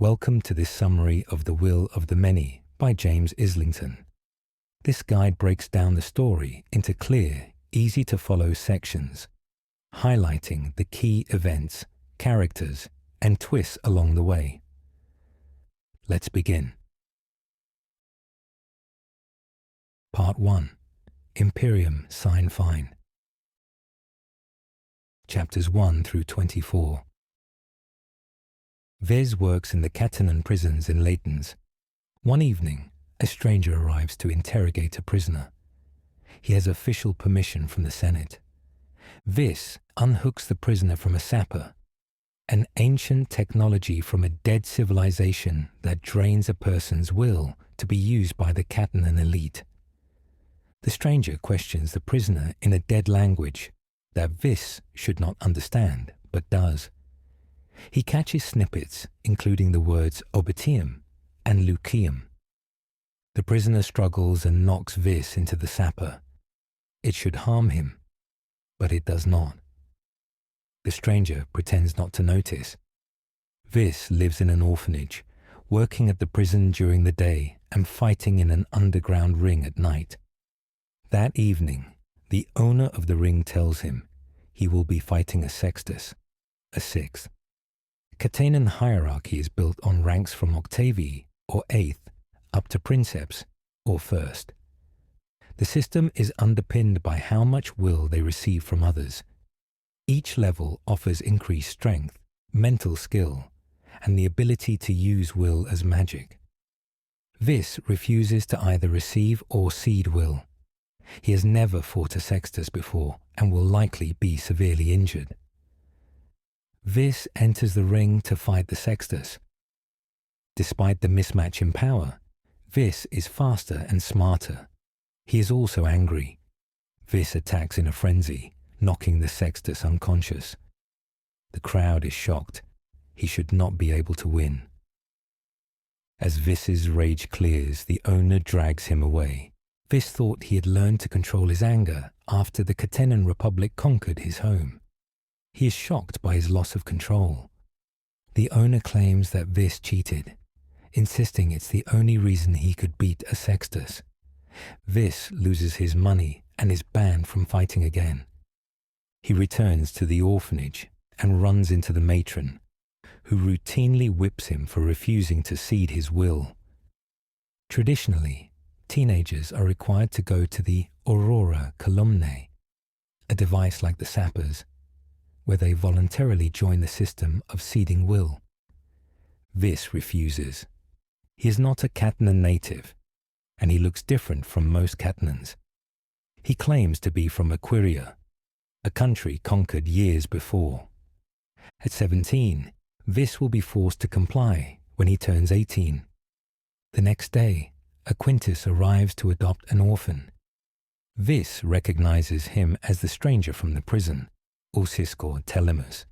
Welcome to this summary of The Will of the Many by James Islington. This guide breaks down the story into clear, easy-to-follow sections, highlighting the key events, characters, and twists along the way. Let's begin. Part 1. Imperium Sine Fine. Chapters 1 through 24. Vis works in the Catenan prisons in Latins. One evening, a stranger arrives to interrogate a prisoner. He has official permission from the Senate. Vis unhooks the prisoner from a sapper, an ancient technology from a dead civilization that drains a person's will to be used by the Catenan elite. The stranger questions the prisoner in a dead language that Vis should not understand, but does. He catches snippets, including the words obitium and lucium. The prisoner struggles and knocks Vis into the sapper. It should harm him, but it does not. The stranger pretends not to notice. Vis lives in an orphanage, working at the prison during the day and fighting in an underground ring at night. That evening, the owner of the ring tells him he will be fighting a sextus, a sixth. Catenan hierarchy is built on ranks from octavii, or eighth, up to princeps, or first. The system is underpinned by how much will they receive from others. Each level offers increased strength, mental skill, and the ability to use will as magic. Vis refuses to either receive or cede will. He has never fought a sextus before and will likely be severely injured. Vis enters the ring to fight the sextus. Despite the mismatch in power, Vis is faster and smarter. He is also angry. Vis attacks in a frenzy, knocking the sextus unconscious. The crowd is shocked. He should not be able to win. As Vis's rage clears, the owner drags him away. Vis thought he had learned to control his anger after the Catenan Republic conquered his home. He is shocked by his loss of control. The owner claims that Vis cheated, insisting it's the only reason he could beat a sextus. Vis loses his money and is banned from fighting again. He returns to the orphanage and runs into the matron, who routinely whips him for refusing to cede his will. Traditionally, teenagers are required to go to the aurora columnae, a device like the sappers, where they voluntarily join the system of ceding will. Vis refuses. He is not a Catenan native, and he looks different from most Catenans. He claims to be from Aquiria, a country conquered years before. At 17, Vis will be forced to comply when he turns 18. The next day, a Quintus arrives to adopt an orphan. Vis recognizes him as the stranger from the prison, Vis Telimus.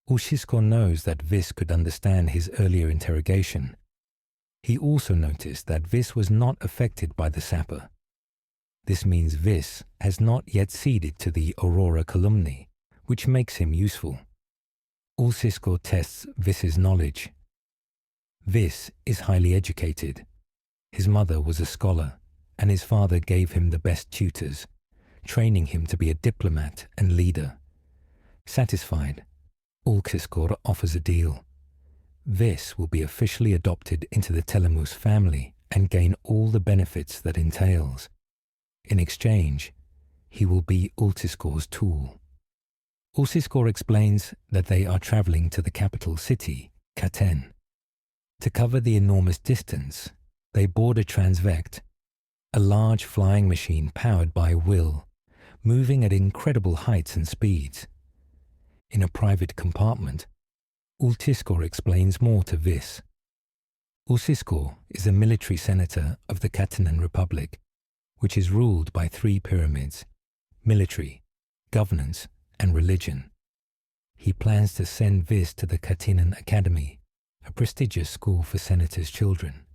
Vis knows that Vis could understand his earlier interrogation. He also noticed that Vis was not affected by the sapper. This means Vis has not yet ceded to the aurora columnae, which makes him useful. Vis tests Vis's knowledge. Vis is highly educated. His mother was a scholar, and his father gave him the best tutors, training him to be a diplomat and leader. Satisfied, Vis offers a deal. Vis will be officially adopted into the Telimus family and gain all the benefits that entails. In exchange, he will be Vis tool. Vis explains that they are traveling to the capital city, Caten. To cover the enormous distance, they board a transvect, a large flying machine powered by will, moving at incredible heights and speeds. In a private compartment, Vis explains more to Vis. Vis is a military senator of the Catenan Republic, which is ruled by 3 pyramids: military, governance, and religion. He plans to send Vis to the Catenan Academy, a prestigious school for senators' children.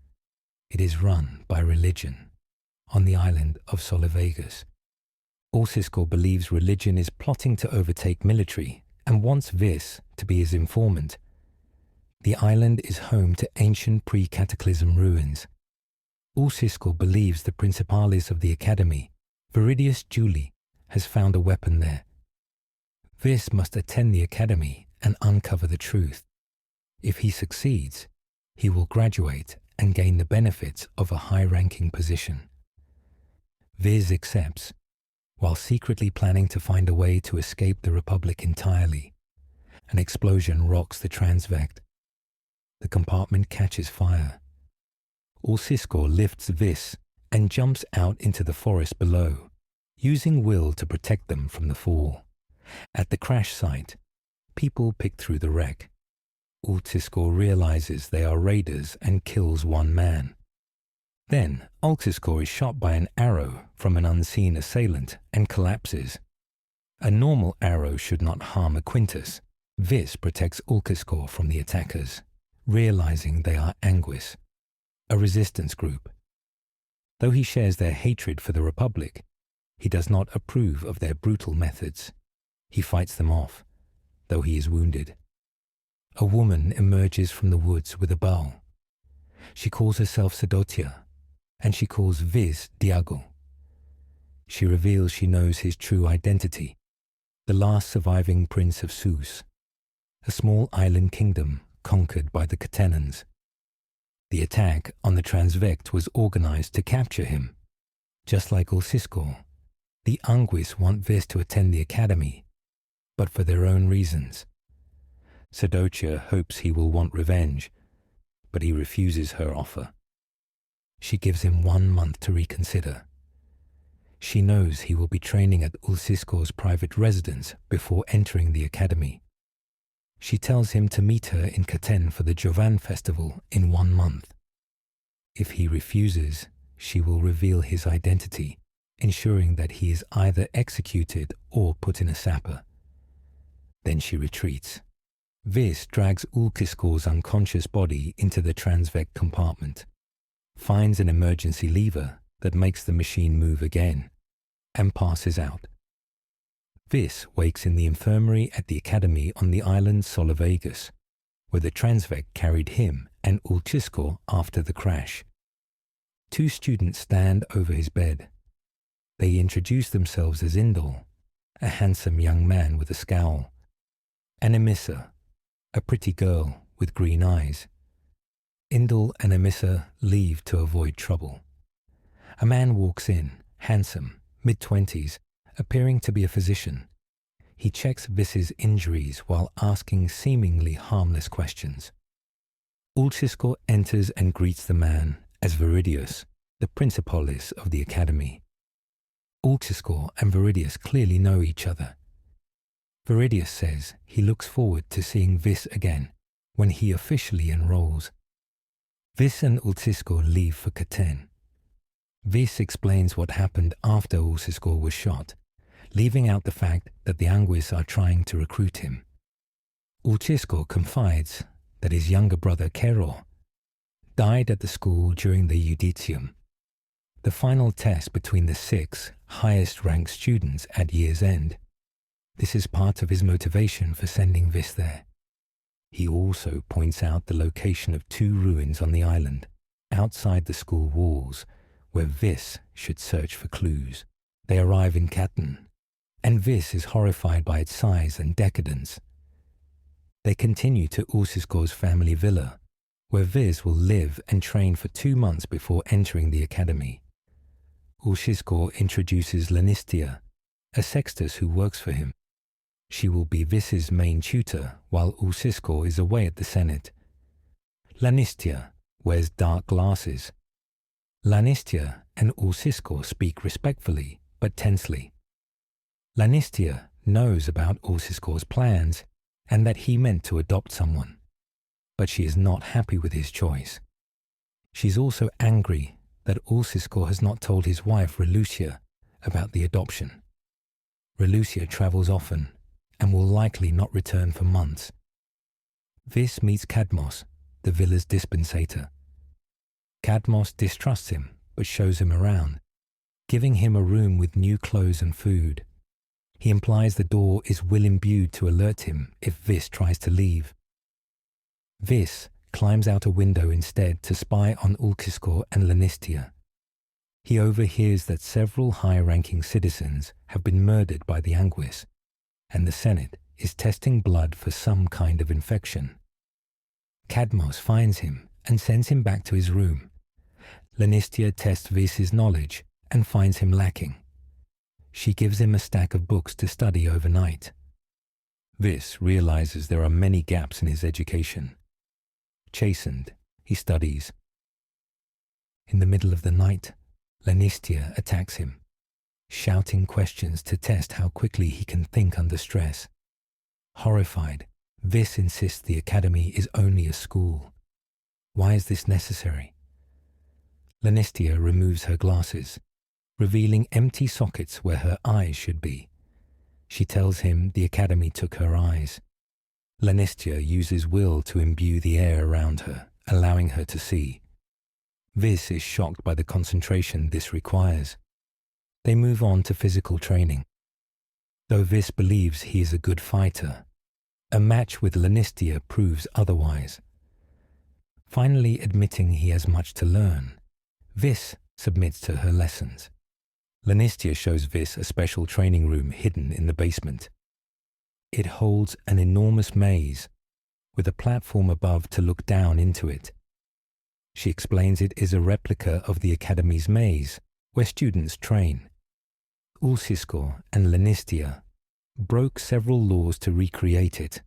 It is run by religion, on the island of Solivegas. Vis believes religion is plotting to overtake military and wants Vis to be his informant. The island is home to ancient pre-cataclysm ruins. Ulcisco believes the principalis of the Academy, Viridius Juli, has found a weapon there. Vis must attend the Academy and uncover the truth. If he succeeds, he will graduate and gain the benefits of a high-ranking position. Vis accepts, while secretly planning to find a way to escape the Republic entirely. An explosion rocks the transvect. The compartment catches fire. Ulcisco lifts Vis and jumps out into the forest below, using will to protect them from the fall. At the crash site, people pick through the wreck. Ulcisco realizes they are raiders and kills one man. Then, Ulcisco is shot by an arrow from an unseen assailant and collapses. A normal arrow should not harm a Quintus. Vis protects Ulcisco from the attackers, realizing they are Anguis, a resistance group. Though he shares their hatred for the Republic, he does not approve of their brutal methods. He fights them off, though he is wounded. A woman emerges from the woods with a bow. She calls herself Sedotia, and she calls Vis Diago. She reveals she knows his true identity, the last surviving prince of Sus, a small island kingdom conquered by the Catenans. The attack on the transvect was organized to capture him. Just like Ulcisco, the Anguis want Vis to attend the Academy, but for their own reasons. Sedotia hopes he will want revenge, but he refuses her offer. She gives him 1 month to reconsider. She knows he will be training at Ulcisco's private residence before entering the Academy. She tells him to meet her in Caten for the Jovan festival in 1 month. If he refuses, she will reveal his identity, ensuring that he is either executed or put in a sapper. Then she retreats. Vis drags Ulcisco's unconscious body into the transvect compartment, finds an emergency lever that makes the machine move again, and passes out. Vis wakes in the infirmary at the Academy on the island Solovegas, where the transvect carried him and Ulcisco after the crash. 2 students stand over his bed. They introduce themselves as Indol, a handsome young man with a scowl, and Emissa, a pretty girl with green eyes. Indol and Emissa leave to avoid trouble. A man walks in, handsome, mid-20s, appearing to be a physician. He checks Vis's injuries while asking seemingly harmless questions. Ulcisco enters and greets the man as Viridius, the principalis of the Academy. Ulcisco and Viridius clearly know each other. Viridius says he looks forward to seeing Vis again when he officially enrolls. Vis and Ulcisco leave for Caten. Vis explains what happened after Ulcisco was shot, leaving out the fact that the Anguis are trying to recruit him. Ulcisco confides that his younger brother Kero died at the school during the Judicium, the final test between the 6 highest-ranked students at year's end. This is part of his motivation for sending Vis there. He also points out the location of 2 ruins on the island, outside the school walls, where Vis should search for clues. They arrive in Caten, and Vis is horrified by its size and decadence. They continue to Ulcisco's family villa, where Vis will live and train for 2 months before entering the Academy. Ulcisco introduces Lanistia, a sextus who works for him. She will be Vis's main tutor while Ulcisco is away at the Senate. Lanistia wears dark glasses. Lanistia and Ulcisco speak respectfully but tensely. Lanistia knows about Ulcisco's plans and that he meant to adopt someone, but she is not happy with his choice. She's also angry that Ulcisco has not told his wife Relucia about the adoption. Relucia travels often and will likely not return for months. Vis meets Cadmos, the villa's dispensator. Cadmos distrusts him but shows him around, giving him a room with new clothes and food. He implies the door is will imbued to alert him if Vis tries to leave. Vis climbs out a window instead to spy on Ulciscor and Lanistia. He overhears that several high-ranking citizens have been murdered by the Anguis, and the Senate is testing blood for some kind of infection. Cadmos finds him and sends him back to his room. Lanistia tests Vis's knowledge and finds him lacking. She gives him a stack of books to study overnight. Vis realizes there are many gaps in his education. Chastened, he studies. In the middle of the night, Lanistia attacks him, shouting questions to test how quickly he can think under stress. Horrified, Vis insists the academy is only a school. Why is this necessary? Lanistia removes her glasses, revealing empty sockets where her eyes should be. She tells him the academy took her eyes. Lanistia uses will to imbue the air around her, allowing her to see. Vis is shocked by the concentration this requires. They move on to physical training. Though Vis believes he is a good fighter, a match with Lanistia proves otherwise. Finally admitting he has much to learn, Vis submits to her lessons. Lanistia shows Vis a special training room hidden in the basement. It holds an enormous maze, with a platform above to look down into it. She explains it is a replica of the Academy's maze, where students train. Ulciscor and Lanistia broke several laws to recreate it.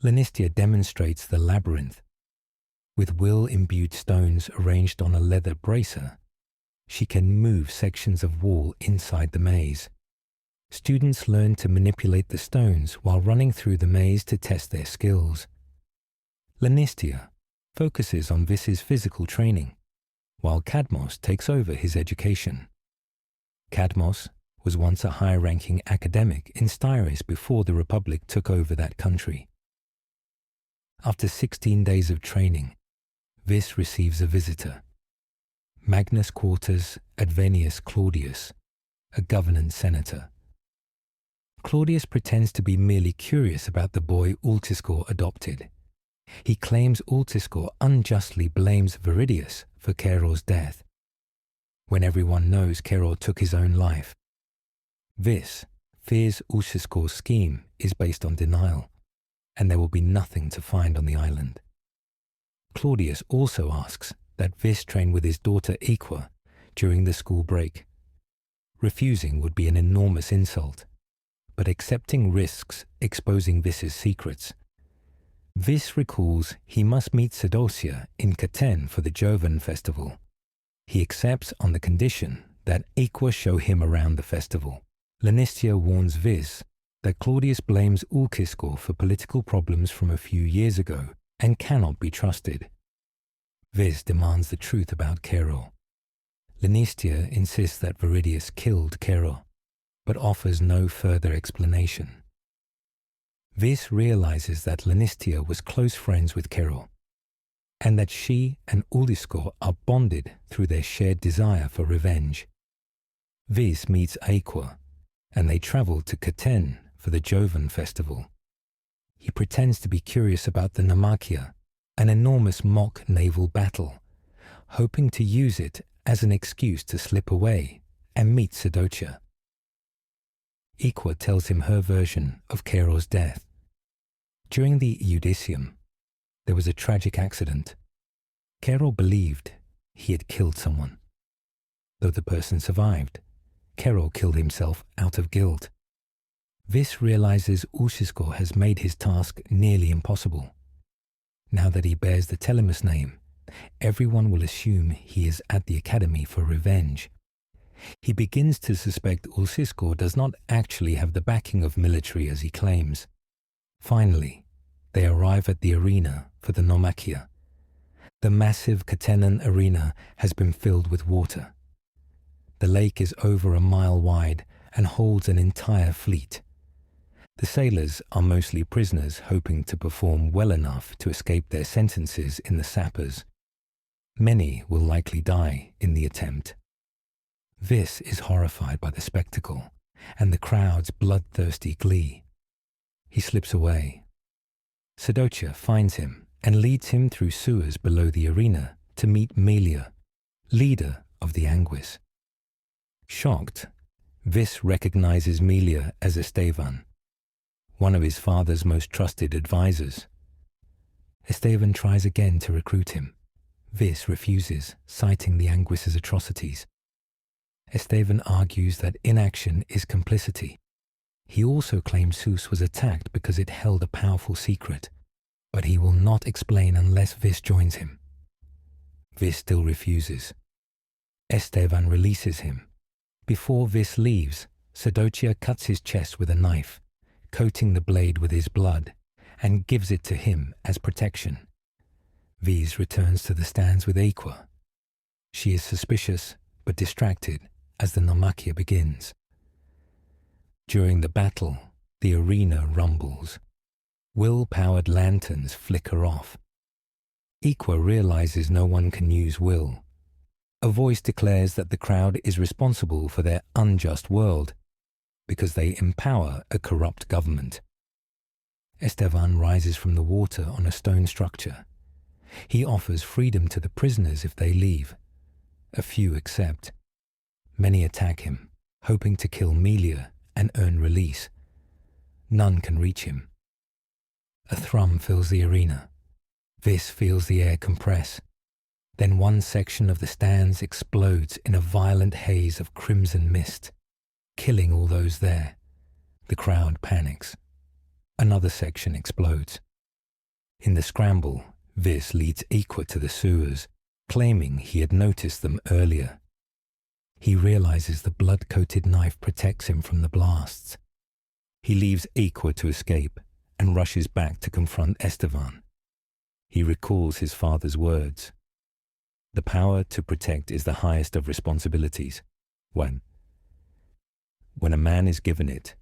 Lanistia demonstrates the labyrinth. With will-imbued stones arranged on a leather bracer, she can move sections of wall inside the maze. Students learn to manipulate the stones while running through the maze to test their skills. Lanistia focuses on Vis's physical training, while Cadmos takes over his education. Cadmos was once a high-ranking academic in Styris before the Republic took over that country. After 16 days of training, Vis receives a visitor. Magnus Quartus Advenius Claudius, a governance senator. Claudius pretends to be merely curious about the boy Ulciscor adopted. He claims Ulciscor unjustly blames Viridius for Caeror's death, when everyone knows Caeror took his own life. Vis fears Ulciscor's scheme is based on denial, and there will be nothing to find on the island. Claudius also asks that Vis train with his daughter Equa during the school break. Refusing would be an enormous insult, but accepting risks exposing Vis's secrets. Vis recalls he must meet Sedocia in Catenan for the Jovan festival. He accepts on the condition that Equa show him around the festival. Lanistia warns Vis that Claudius blames Ulciscor for political problems from a few years ago and cannot be trusted. Vis demands the truth about Caeror. Lanistia insists that Viridius killed Caeror, but offers no further explanation. Vis realizes that Lanistia was close friends with Caeror, and that she and Ulciscor are bonded through their shared desire for revenge. Vis meets Equa, and they travel to Catenan for the Jovan festival. He pretends to be curious about the Naumachia, an enormous mock naval battle, hoping to use it as an excuse to slip away and meet Sedocia. Equa tells him her version of Caeror's death. During the Judicium, there was a tragic accident. Caeror believed he had killed someone. Though the person survived, Caeror killed himself out of guilt. Vis realizes Ulciscor has made his task nearly impossible. Now that he bears the Telimus name, everyone will assume he is at the academy for revenge. He begins to suspect Ulciscor does not actually have the backing of military as he claims. Finally, they arrive at the arena for the Naumachia. The massive Catenan arena has been filled with water. The lake is over a mile wide and holds an entire fleet. The sailors are mostly prisoners hoping to perform well enough to escape their sentences in the sappers. Many will likely die in the attempt. Vis is horrified by the spectacle and the crowd's bloodthirsty glee. He slips away. Sedocia finds him and leads him through sewers below the arena to meet Melia, leader of the Anguis. Shocked, Vis recognizes Melia as Estevan, one of his father's most trusted advisors. Estevan tries again to recruit him. Vis refuses, citing the Anguis' atrocities. Estevan argues that inaction is complicity. He also claims Sus was attacked because it held a powerful secret, but he will not explain unless Vis joins him. Vis still refuses. Estevan releases him. Before Vis leaves, Sedocia cuts his chest with a knife, coating the blade with his blood, and gives it to him as protection. Vis returns to the stands with Aqua. She is suspicious but distracted as the Naumachia begins. During the battle, the arena rumbles. Will-powered lanterns flicker off. Aqua realizes no one can use will. A voice declares that the crowd is responsible for their unjust world because they empower a corrupt government. Estevan rises from the water on a stone structure. He offers freedom to the prisoners if they leave. A few accept. Many attack him, hoping to kill Melia and earn release. None can reach him. A thrum fills the arena. Vis feels the air compress. Then one section of the stands explodes in a violent haze of crimson mist, killing all those there. The crowd panics. Another section explodes. In the scramble, Vis leads Aqua to the sewers, claiming he had noticed them earlier. He realizes the blood-coated knife protects him from the blasts. He leaves Aqua to escape and rushes back to confront Estevan. He recalls his father's words. The power to protect is the highest of responsibilities. When a man is given it,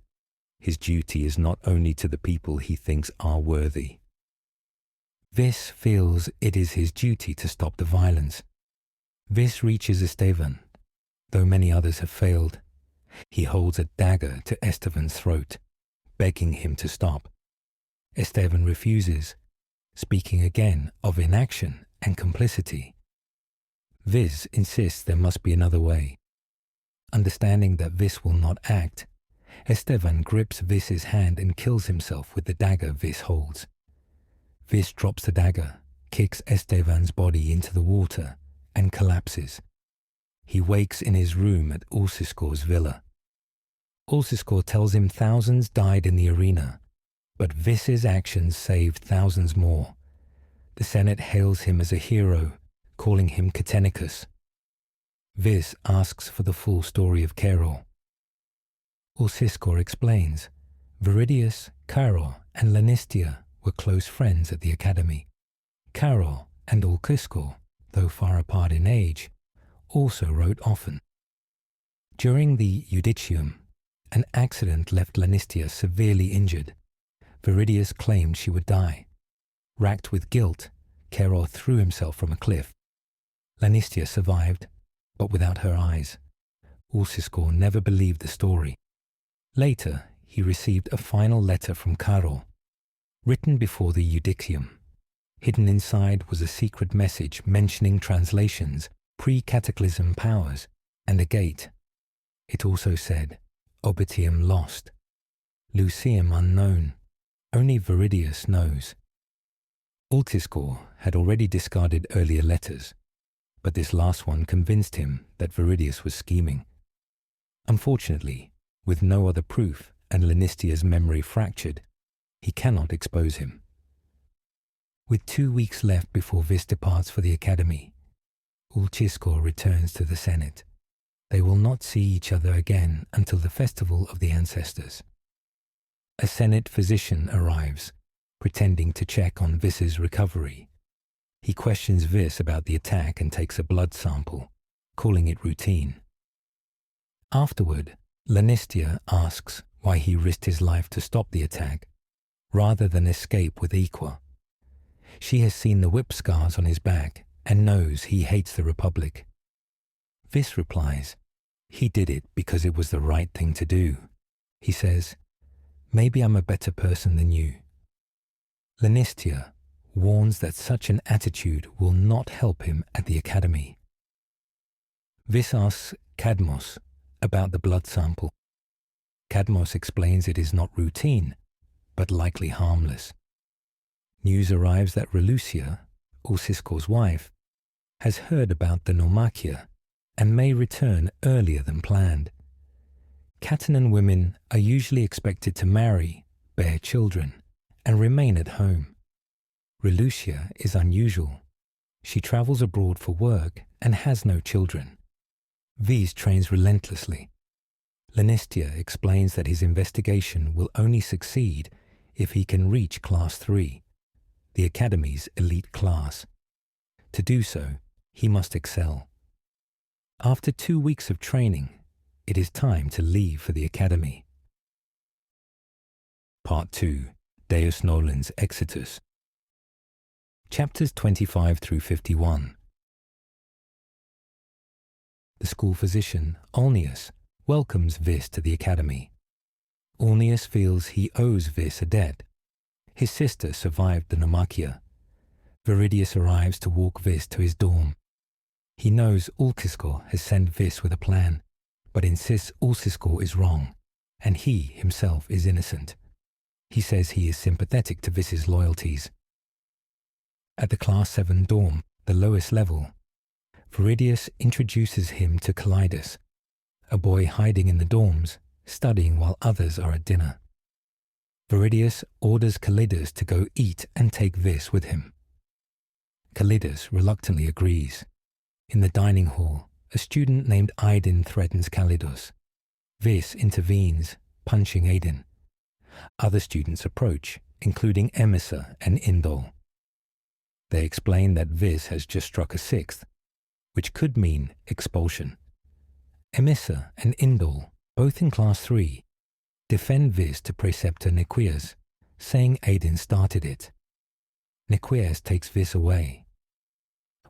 his duty is not only to the people he thinks are worthy. Vis feels it is his duty to stop the violence. Vis reaches Estevan, though many others have failed. He holds a dagger to Estevan's throat, begging him to stop. Estevan refuses, speaking again of inaction and complicity. Vis insists there must be another way. Understanding that Vis will not act, Estevan grips Vis's hand and kills himself with the dagger Vis holds. Vis drops the dagger, kicks Estevan's body into the water, and collapses. He wakes in his room at Ulciscor's villa. Ulciscor tells him thousands died in the arena, but Vis's actions saved thousands more. The Senate hails him as a hero, calling him Catenicus. Vis asks for the full story of Caeror. Ulciscor explains, Viridius, Caeror, and Lanistia were close friends at the academy. Caeror and Ulciscor, though far apart in age, also wrote often. During the Judicium, an accident left Lanistia severely injured. Viridius claimed she would die. Racked with guilt, Caeror threw himself from a cliff. Lanistia survived, but without her eyes. Ulciscor never believed the story. Later, he received a final letter from Caeror, written before the Judicium. Hidden inside was a secret message mentioning translations, pre-cataclysm powers, and a gate. It also said, Obitium lost, Lucium unknown, only Viridius knows. Ulciscor had already discarded earlier letters, but this last one convinced him that Viridius was scheming. Unfortunately, with no other proof and Lanistia's memory fractured, he cannot expose him. With 2 weeks left before Vis departs for the academy, Ulciscor returns to the Senate. They will not see each other again until the Festival of the Ancestors. A Senate physician arrives, pretending to check on Vis's recovery. He questions Vis about the attack and takes a blood sample, calling it routine. Afterward, Lanistia asks why he risked his life to stop the attack, rather than escape with Aqua. She has seen the whip scars on his back and knows he hates the Republic. Vis replies, he did it because it was the right thing to do. He says, maybe I'm a better person than you. Lanistia, warns that such an attitude will not help him at the academy. Vis asks Cadmos about the blood sample. Cadmos explains it is not routine, but likely harmless. News arrives that Relucia, Ulciscor's wife, has heard about the Nomachia and may return earlier than planned. Catenan women are usually expected to marry, bear children, and remain at home. Relucia is unusual. She travels abroad for work and has no children. Vis trains relentlessly. Lenistia explains that his investigation will only succeed if he can reach Class 3, the Academy's elite class. To do so, he must excel. After 2 weeks of training, it is time to leave for the Academy. Part 2. Deus Nolens Exitus. Chapters 25 through 51. The school physician, Olnius, welcomes Vis to the Academy. Olnius feels he owes Vis a debt. His sister survived the Nomachia. Viridius arrives to walk Vis to his dorm. He knows Ulciscor has sent Vis with a plan, but insists Ulciscor is wrong, and he himself is innocent. He says he is sympathetic to Vis's loyalties. At the Class 7 dorm, the lowest level, Viridius introduces him to Calidus, a boy hiding in the dorms, studying while others are at dinner. Viridius orders Calidus to go eat and take Vis with him. Calidus reluctantly agrees. In the dining hall, a student named Aidin threatens Calidus. Vis intervenes, punching Aidin. Other students approach, including Emissa and Indol. They explain that Vis has just struck a 6th, which could mean expulsion. Emissa and Indol, both in Class 3, defend Vis to Preceptor Nequias, saying Aidin started it. Nequias takes Vis away.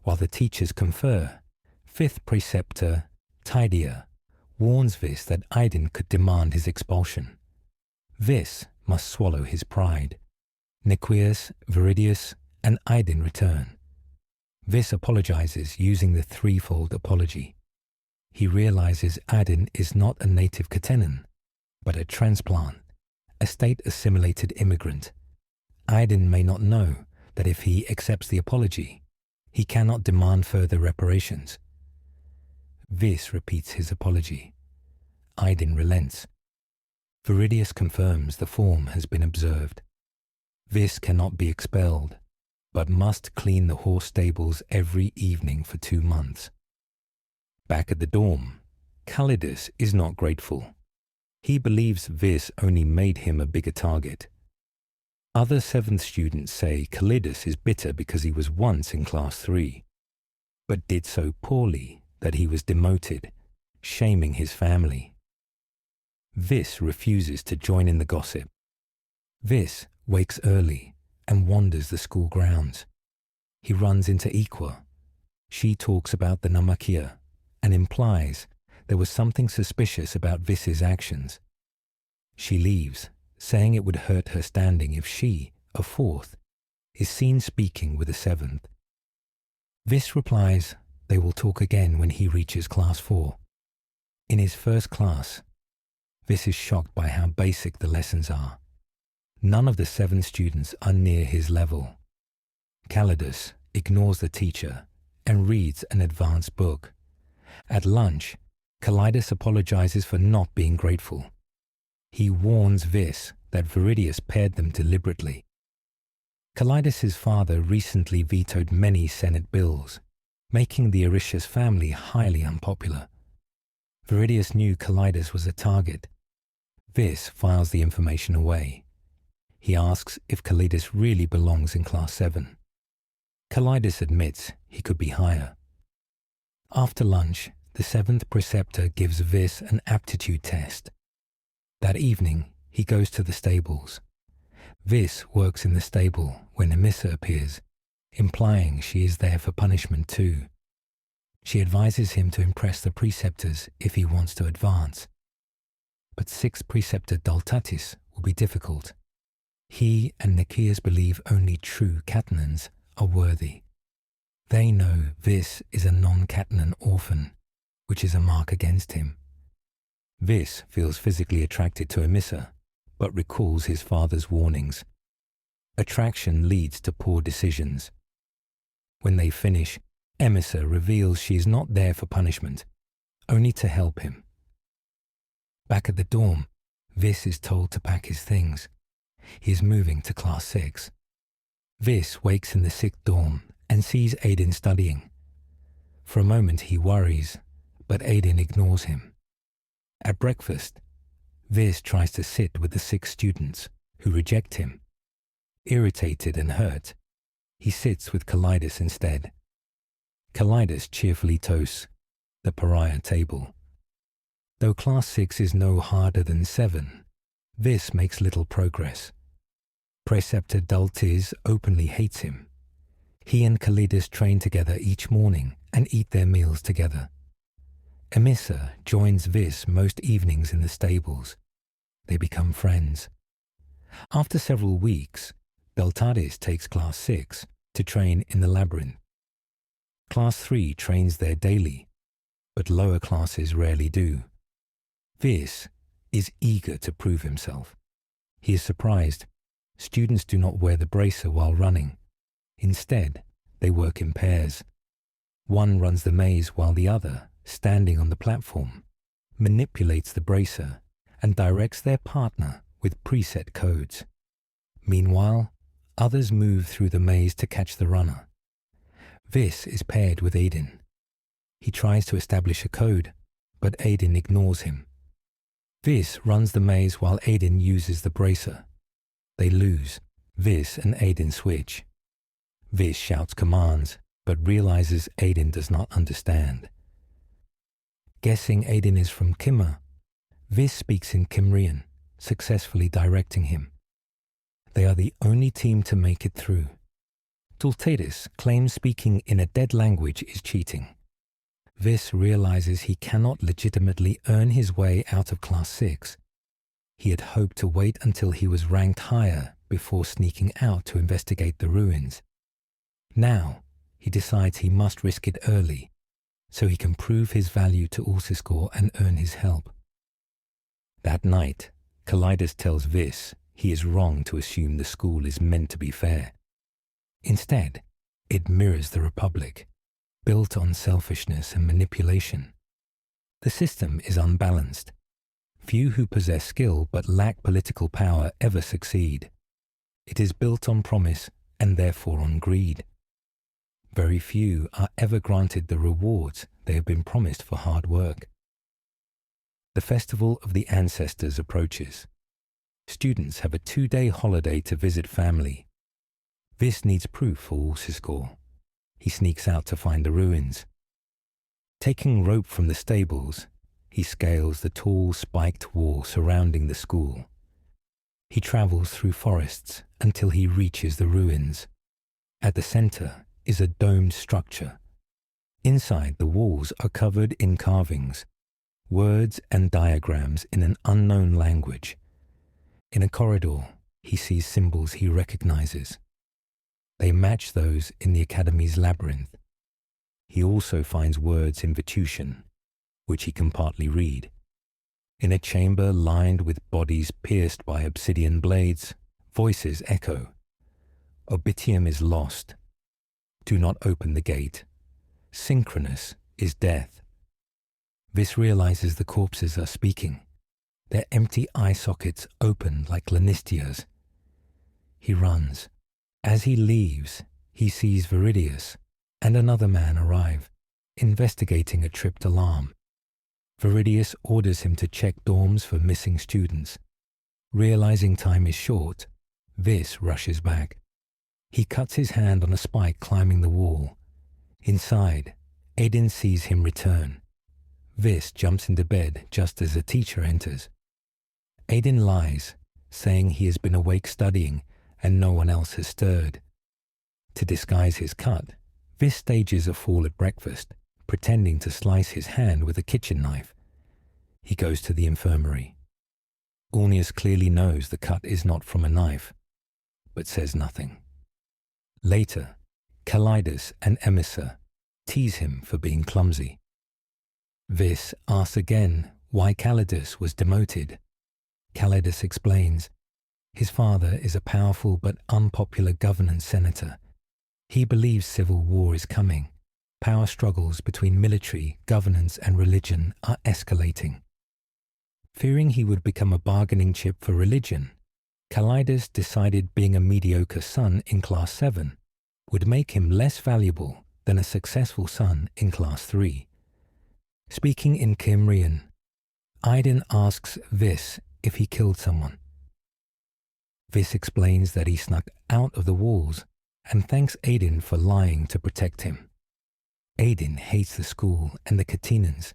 While the teachers confer, 5th Preceptor Tydia warns Vis that Aidin could demand his expulsion. Vis must swallow his pride. Nequias, Viridius, and Aidin return. Vis apologizes using the threefold apology. He realizes Aidin is not a native Catenan, but a transplant, a state-assimilated immigrant. Aidin may not know that if he accepts the apology, he cannot demand further reparations. Vis repeats his apology. Aidin relents. Viridius confirms the form has been observed. Vis cannot be expelled, but must clean the horse stables every evening for 2 months. Back at the dorm, Calidus is not grateful. He believes Vis only made him a bigger target. Other 7th students say Calidus is bitter because he was once in Class 3, but did so poorly that he was demoted, shaming his family. Vis refuses to join in the gossip. Vis wakes early and wanders the school grounds. He runs into Equa. She talks about the Nomachia and implies there was something suspicious about Vis's actions. She leaves, saying it would hurt her standing if she, a 4th, is seen speaking with a 7th. Vis replies they will talk again when he reaches Class 4. In his first class, Vis is shocked by how basic the lessons are. None of the 7 students are near his level. Calidus ignores the teacher and reads an advanced book. At lunch, Calidus apologizes for not being grateful. He warns Vis that Viridius paired them deliberately. Calidus's father recently vetoed many Senate bills, making the Aricius family highly unpopular. Viridius knew Calidus was a target. Vis files the information away. He asks if Calidus really belongs in Class 7. Calidus admits he could be higher. After lunch, the 7th preceptor gives Vis an aptitude test. That evening, he goes to the stables. Vis works in the stable when Emissa appears, implying she is there for punishment too. She advises him to impress the preceptors if he wants to advance. But 6th preceptor Daltatis will be difficult. He and Nicaeus believe only true Catenans are worthy. They know Vis is a non-Catenan orphan, which is a mark against him. Vis feels physically attracted to Emissa, but recalls his father's warnings. Attraction leads to poor decisions. When they finish, Emissa reveals she is not there for punishment, only to help him. Back at the dorm, Vis is told to pack his things. He is moving to Class 6. Vis wakes in the 6th dorm and sees Aiden studying. For a moment he worries, but Aiden ignores him. At breakfast, Vis tries to sit with the 6 students, who reject him. Irritated and hurt, he sits with Calidus instead. Calidus cheerfully toasts the pariah table. Though Class 6 is no harder than 7, Vis makes little progress. Preceptor Dultiz openly hates him. He and Calidus train together each morning and eat their meals together. Emissa joins Vis most evenings in the stables. They become friends. After several weeks, Beltadis takes Class 6 to train in the labyrinth. Class 3 trains there daily, but lower classes rarely do. Vis is eager to prove himself. He is surprised. Students do not wear the bracer while running. Instead, they work in pairs. One runs the maze while the other, standing on the platform, manipulates the bracer and directs their partner with preset codes. Meanwhile, others move through the maze to catch the runner. Vis is paired with Aiden. He tries to establish a code, but Aiden ignores him. Vis runs the maze while Aiden uses the bracer. They lose. Vis and Aiden switch. Vis shouts commands, but realizes Aiden does not understand. Guessing Aiden is from Kimmer, Vis speaks in Kimrian, successfully directing him. They are the only team to make it through. Tultadis claims speaking in a dead language is cheating. Vis realizes he cannot legitimately earn his way out of Class 6. He had hoped to wait until he was ranked higher before sneaking out to investigate the ruins. Now, he decides he must risk it early, so he can prove his value to Ulsiskor and earn his help. That night, Calidus tells Vis he is wrong to assume the school is meant to be fair. Instead, it mirrors the Republic, built on selfishness and manipulation. The system is unbalanced. Few who possess skill but lack political power ever succeed. It is built on promise and therefore on greed. Very few are ever granted the rewards they have been promised for hard work. The Festival of the Ancestors approaches. Students have a 2-day holiday to visit family. Vis needs proof for Ulsiskor. He sneaks out to find the ruins. Taking rope from the stables, he scales the tall spiked wall surrounding the school. He travels through forests until he reaches the ruins. At the center is a domed structure. Inside, the walls are covered in carvings, words and diagrams in an unknown language. In a corridor, he sees symbols he recognizes. They match those in the Academy's labyrinth. He also finds words in Vetusian, which he can partly read. In a chamber lined with bodies pierced by obsidian blades, voices echo. Obitium is lost. Do not open the gate. Synchronous is death. Vis realizes the corpses are speaking. Their empty eye sockets open like Lanistia's. He runs. As he leaves, he sees Viridius and another man arrive, investigating a tripped alarm. Viridius orders him to check dorms for missing students. Realizing time is short, Vis rushes back. He cuts his hand on a spike climbing the wall. Inside, Aiden sees him return. Vis jumps into bed just as a teacher enters. Aiden lies, saying he has been awake studying and no one else has stirred. To disguise his cut, Vis stages a fall at breakfast, pretending to slice his hand with a kitchen knife. He goes to the infirmary. Ulnius clearly knows the cut is not from a knife, but says nothing. Later, Calidus and Emissa tease him for being clumsy. Vis asks again why Calidus was demoted. Calidus explains, his father is a powerful but unpopular governance senator. He believes civil war is coming. Power struggles between military, governance, and religion are escalating. Fearing he would become a bargaining chip for religion, Calidus decided being a mediocre son in Class 7 would make him less valuable than a successful son in Class 3. Speaking in Kymrian, Aiden asks Vis if he killed someone. Vis explains that he snuck out of the walls and thanks Aiden for lying to protect him. Aiden hates the school and the Catenans.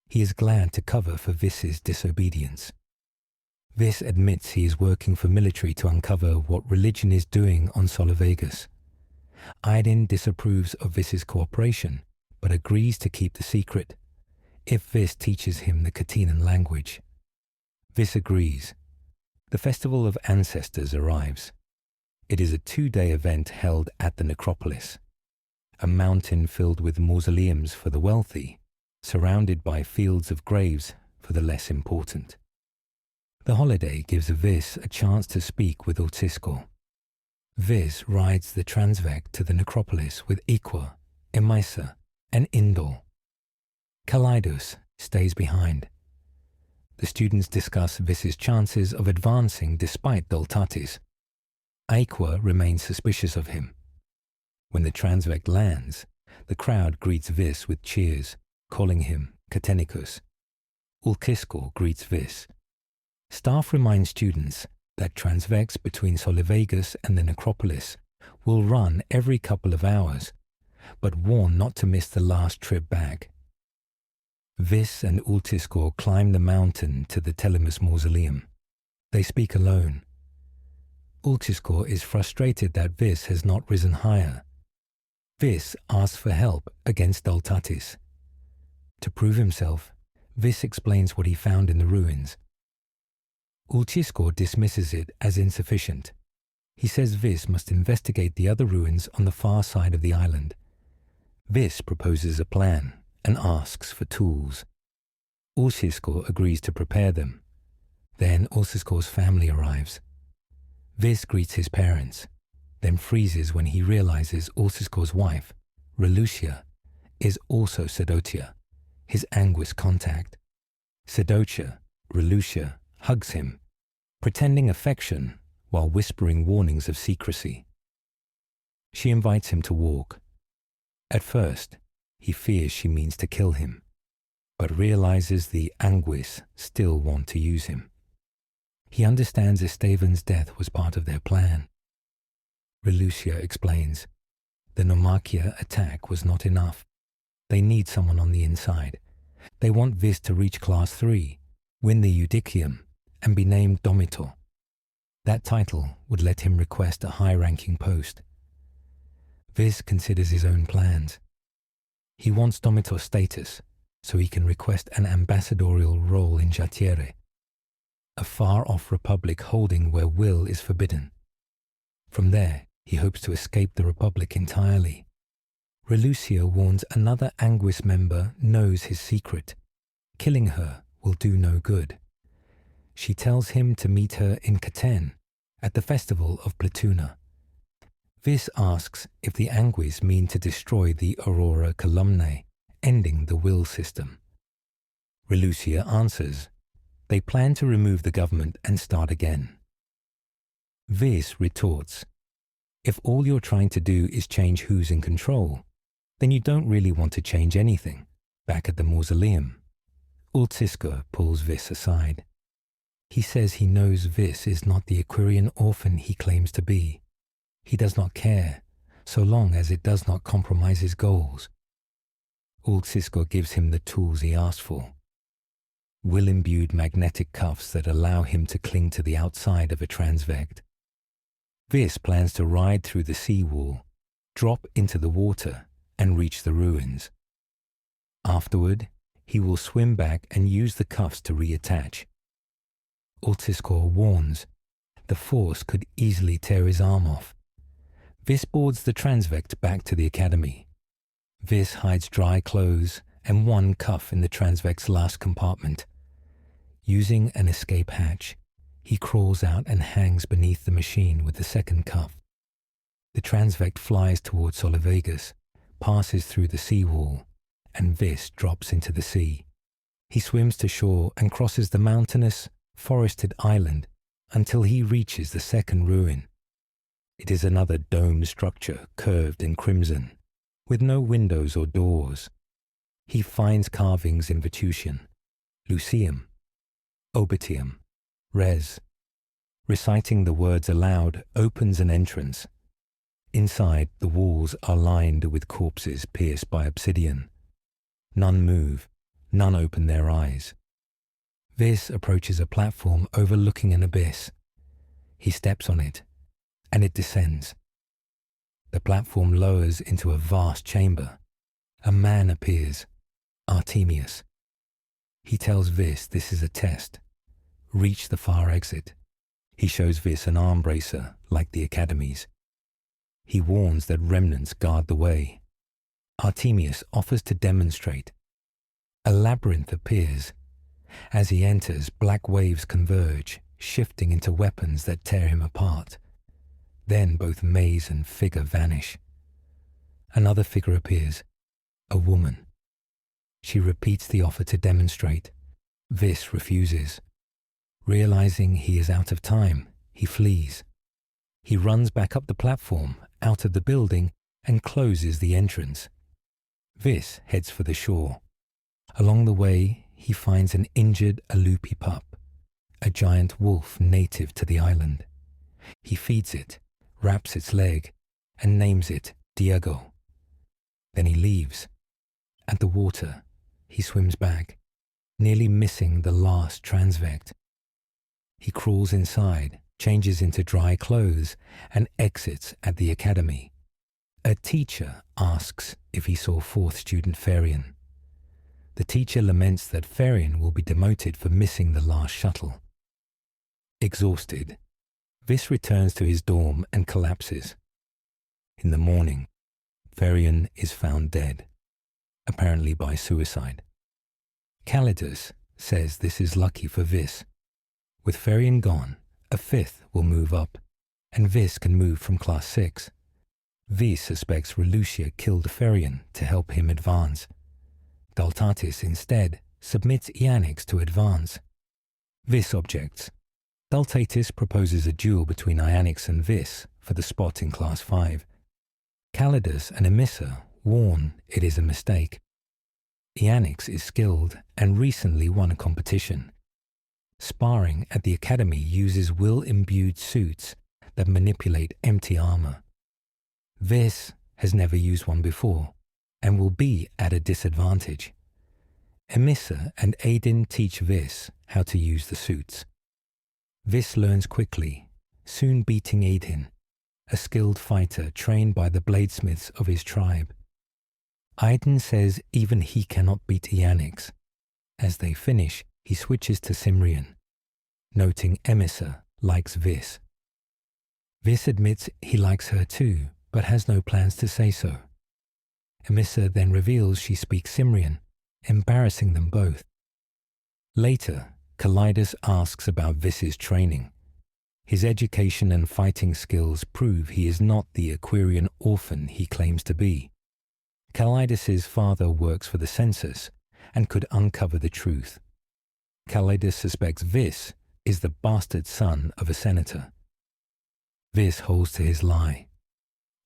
He is glad to cover for Vis's disobedience. Vis admits he is working for military to uncover what religion is doing on Solovegas. Aiden disapproves of Vis's cooperation, but agrees to keep the secret if Vis teaches him the Catenan language. Vis agrees. The Festival of Ancestors arrives. It is a 2-day event held at the necropolis, a mountain filled with mausoleums for the wealthy, surrounded by fields of graves for the less important. The holiday gives Vis a chance to speak with Ultisco. Vis rides the Transvect to the necropolis with Iqua, Emissa, and Indol. Calidus stays behind. The students discuss Vis's chances of advancing despite Doltatis. Iqua remains suspicious of him. When the Transvect lands, the crowd greets Vis with cheers, calling him Catenicus. Ultisco greets Vis. Staff remind students that Transvects between Solovegas and the necropolis will run every couple of hours, but warn not to miss the last trip back. Vis and Ultisco climb the mountain to the Telimus mausoleum. They speak alone. Ultisco is frustrated that Vis has not risen higher. Vis asks for help against Doltatis. To prove himself, Vis explains what he found in the ruins. Ultisco dismisses it as insufficient. He says Vis must investigate the other ruins on the far side of the island. Vis proposes a plan and asks for tools. Ultisco agrees to prepare them. Then Ultisco's family arrives. Vis greets his parents, then freezes when he realizes Ultisco's wife, Relucia, is also Sedotia, his Anguis contact. Sedotia, Relucia, hugs him, pretending affection while whispering warnings of secrecy. She invites him to walk. At first, he fears she means to kill him, but realizes the Anguis still want to use him. He understands Estevan's death was part of their plan. Relucia explains, the Nomakia attack was not enough. They need someone on the inside. They want Vis to reach Class 3, win the Eudicium, and be named Domitor. That title would let him request a high-ranking post. Vis considers his own plans. He wants Domitor status so he can request an ambassadorial role in Jatiere, a far-off republic holding where will is forbidden. From there, he hopes to escape the republic entirely. Relucia warns another Anguis member knows his secret. Killing her will do no good. She tells him to meet her in Caten at the festival of Platuna. Vis asks if the Anguis mean to destroy the Aurora Columnae, ending the will system. Relucia answers they plan to remove the government and start again. Vis retorts, if all you're trying to do is change who's in control, then you don't really want to change anything. Back at the mausoleum, Ultisco pulls Vis aside. He says he knows Vis is not the Aquarian orphan he claims to be. He does not care, so long as it does not compromise his goals. Ultisco gives him the tools he asked for. Will-imbued magnetic cuffs that allow him to cling to the outside of a transvect. Vis plans to ride through the seawall, drop into the water, and reach the ruins. Afterward, he will swim back and use the cuffs to reattach. Ultisco warns, The force could easily tear his arm off. Vis boards the transvect back to the academy. Vis hides dry clothes and one cuff in the transvect's last compartment. Using an escape hatch, he crawls out and hangs beneath the machine with the second cuff. The transvect flies towards Solivegas, passes through the seawall, and Vis drops into the sea. He swims to shore and crosses the mountainous, forested island until he reaches the second ruin. It is another dome structure curved in crimson, with no windows or doors. He finds carvings in Vetusian, Lucium, Obitium, Res. Reciting the words aloud opens an entrance. Inside, the walls are lined with corpses pierced by obsidian. None move, none open their eyes. Vis approaches a platform overlooking an abyss. He steps on it, and it descends. The platform lowers into a vast chamber. A man appears, Artemius. He tells Vis this is a test. Reach the far exit. He shows Vis an arm bracer like the Academy's. He warns that remnants guard the way. Artemius offers to demonstrate. A labyrinth appears. As he enters, black waves converge, shifting into weapons that tear him apart. Then both maze and figure vanish. Another figure appears, a woman. She repeats the offer to demonstrate. Vis refuses. Realizing he is out of time, he flees. He runs back up the platform, out of the building, and closes the entrance. Vis heads for the shore. Along the way, he finds an injured Alupi pup, a giant wolf native to the island. He feeds it, wraps its leg, and names it Diego. Then he leaves. At the water, he swims back, nearly missing the last transvect. He crawls inside, changes into dry clothes, and exits at the academy. A teacher asks if he saw fourth student Ferian. The teacher laments that Ferian will be demoted for missing the last shuttle. Exhausted, Vis returns to his dorm and collapses. In the morning, Ferian is found dead, apparently by suicide. Calidus says this is lucky for Vis. With Ferian gone, a fifth will move up, and Vis can move from Class 6. Vis suspects Relucia killed Ferian to help him advance. Daltatis instead submits Ianix to advance. Vis objects. Daltatis proposes a duel between Ianix and Vis for the spot in Class 5. Calidus and Emissa warn it is a mistake. Ianix is skilled and recently won a competition. Sparring at the academy uses will-imbued suits that manipulate empty armor. Vis has never used one before and will be at a disadvantage. Emissa and Aidin teach Vis how to use the suits. Vis learns quickly, soon beating Aidin, a skilled fighter trained by the bladesmiths of his tribe. Aidin says even he cannot beat Ianix. As they finish, he switches to Cimrian, noting Emissa likes Vis. Vis admits he likes her too, but has no plans to say so. Emissa then reveals she speaks Cimrian, embarrassing them both. Later, Calidus asks about Vis's training. His education and fighting skills prove he is not the Aquarian orphan he claims to be. Calidus's father works for the census and could uncover the truth. Calidus suspects Vis is the bastard son of a senator. Vis holds to his lie.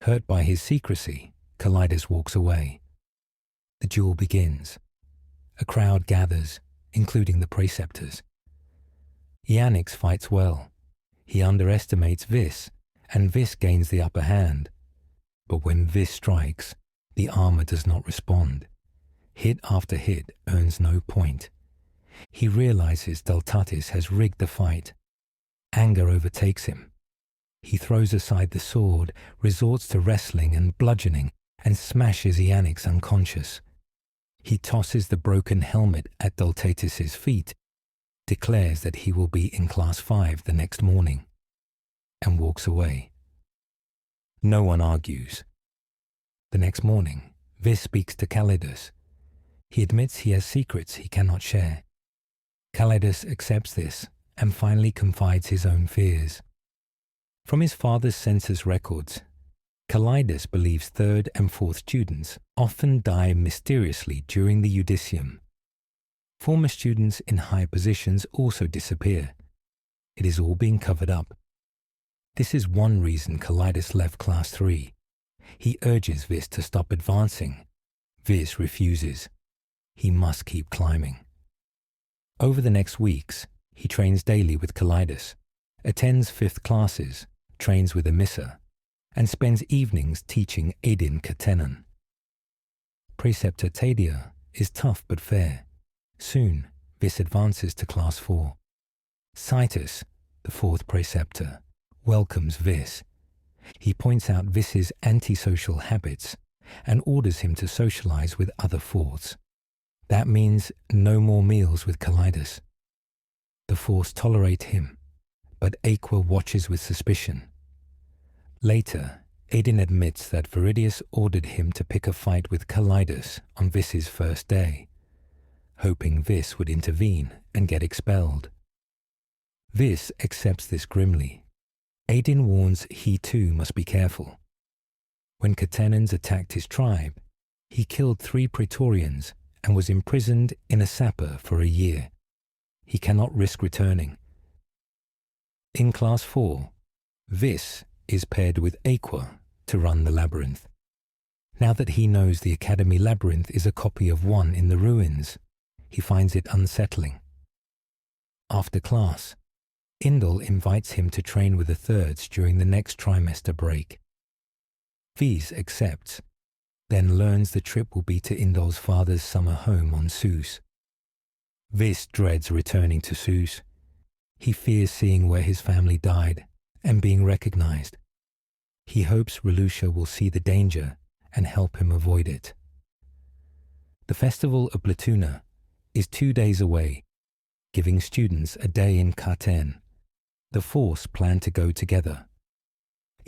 Hurt by his secrecy, Calidus walks away. The duel begins. A crowd gathers, including the preceptors. Ianix fights well. He underestimates Vis, and Vis gains the upper hand. But when Vis strikes, the armor does not respond. Hit after hit earns no point. He realizes Daltatis has rigged the fight. Anger overtakes him. He throws aside the sword, resorts to wrestling and bludgeoning, and smashes Ianix unconscious. He tosses the broken helmet at Daltatis' feet, declares that he will be in Class 5 the next morning. and walks away. No one argues. The next morning, Vis speaks to Calidus. He admits he has secrets he cannot share. Calidus accepts this and finally confides his own fears. From his father's census records, Calidus believes third and fourth students often die mysteriously during the Judicium. Former students in high positions also disappear. It is all being covered up. This is one reason Calidus left Class 3. He urges Vis to stop advancing. Vis refuses. He must keep climbing. Over the next weeks, he trains daily with Calidus, attends 5th classes, trains with Emissa, and spends evenings teaching Aidin Catenan. Preceptor Tadia is tough but fair. Soon, Vis advances to Class 4. Citus, the 4th preceptor, welcomes Vis. He points out Vis's antisocial habits and orders him to socialize with other 4ths. That means no more meals with Calidus. The 4ths tolerate him, but Aqua watches with suspicion. Later, Aidin admits that Viridius ordered him to pick a fight with Calidus on Vis's first day, hoping Vis would intervene and get expelled. Vis accepts this grimly. Aidin warns he too must be careful. When Catenans attacked his tribe, he killed 3 Praetorians and was imprisoned in a sapper for a year. He cannot risk returning. In Class 4, Vis is paired with Aqua to run the labyrinth. Now that he knows the Academy labyrinth is a copy of one in the ruins, he finds it unsettling. After class, Indel invites him to train with the thirds during the next trimester break. Vis accepts, then learns the trip will be to Indel's father's summer home on Sus. Vis dreads returning to Sus. He fears seeing where his family died and being recognized. He hopes Relucia will see the danger and help him avoid it. The festival of Blatuna is 2 days away, giving students a day in Caten. The 4ths plan to go together.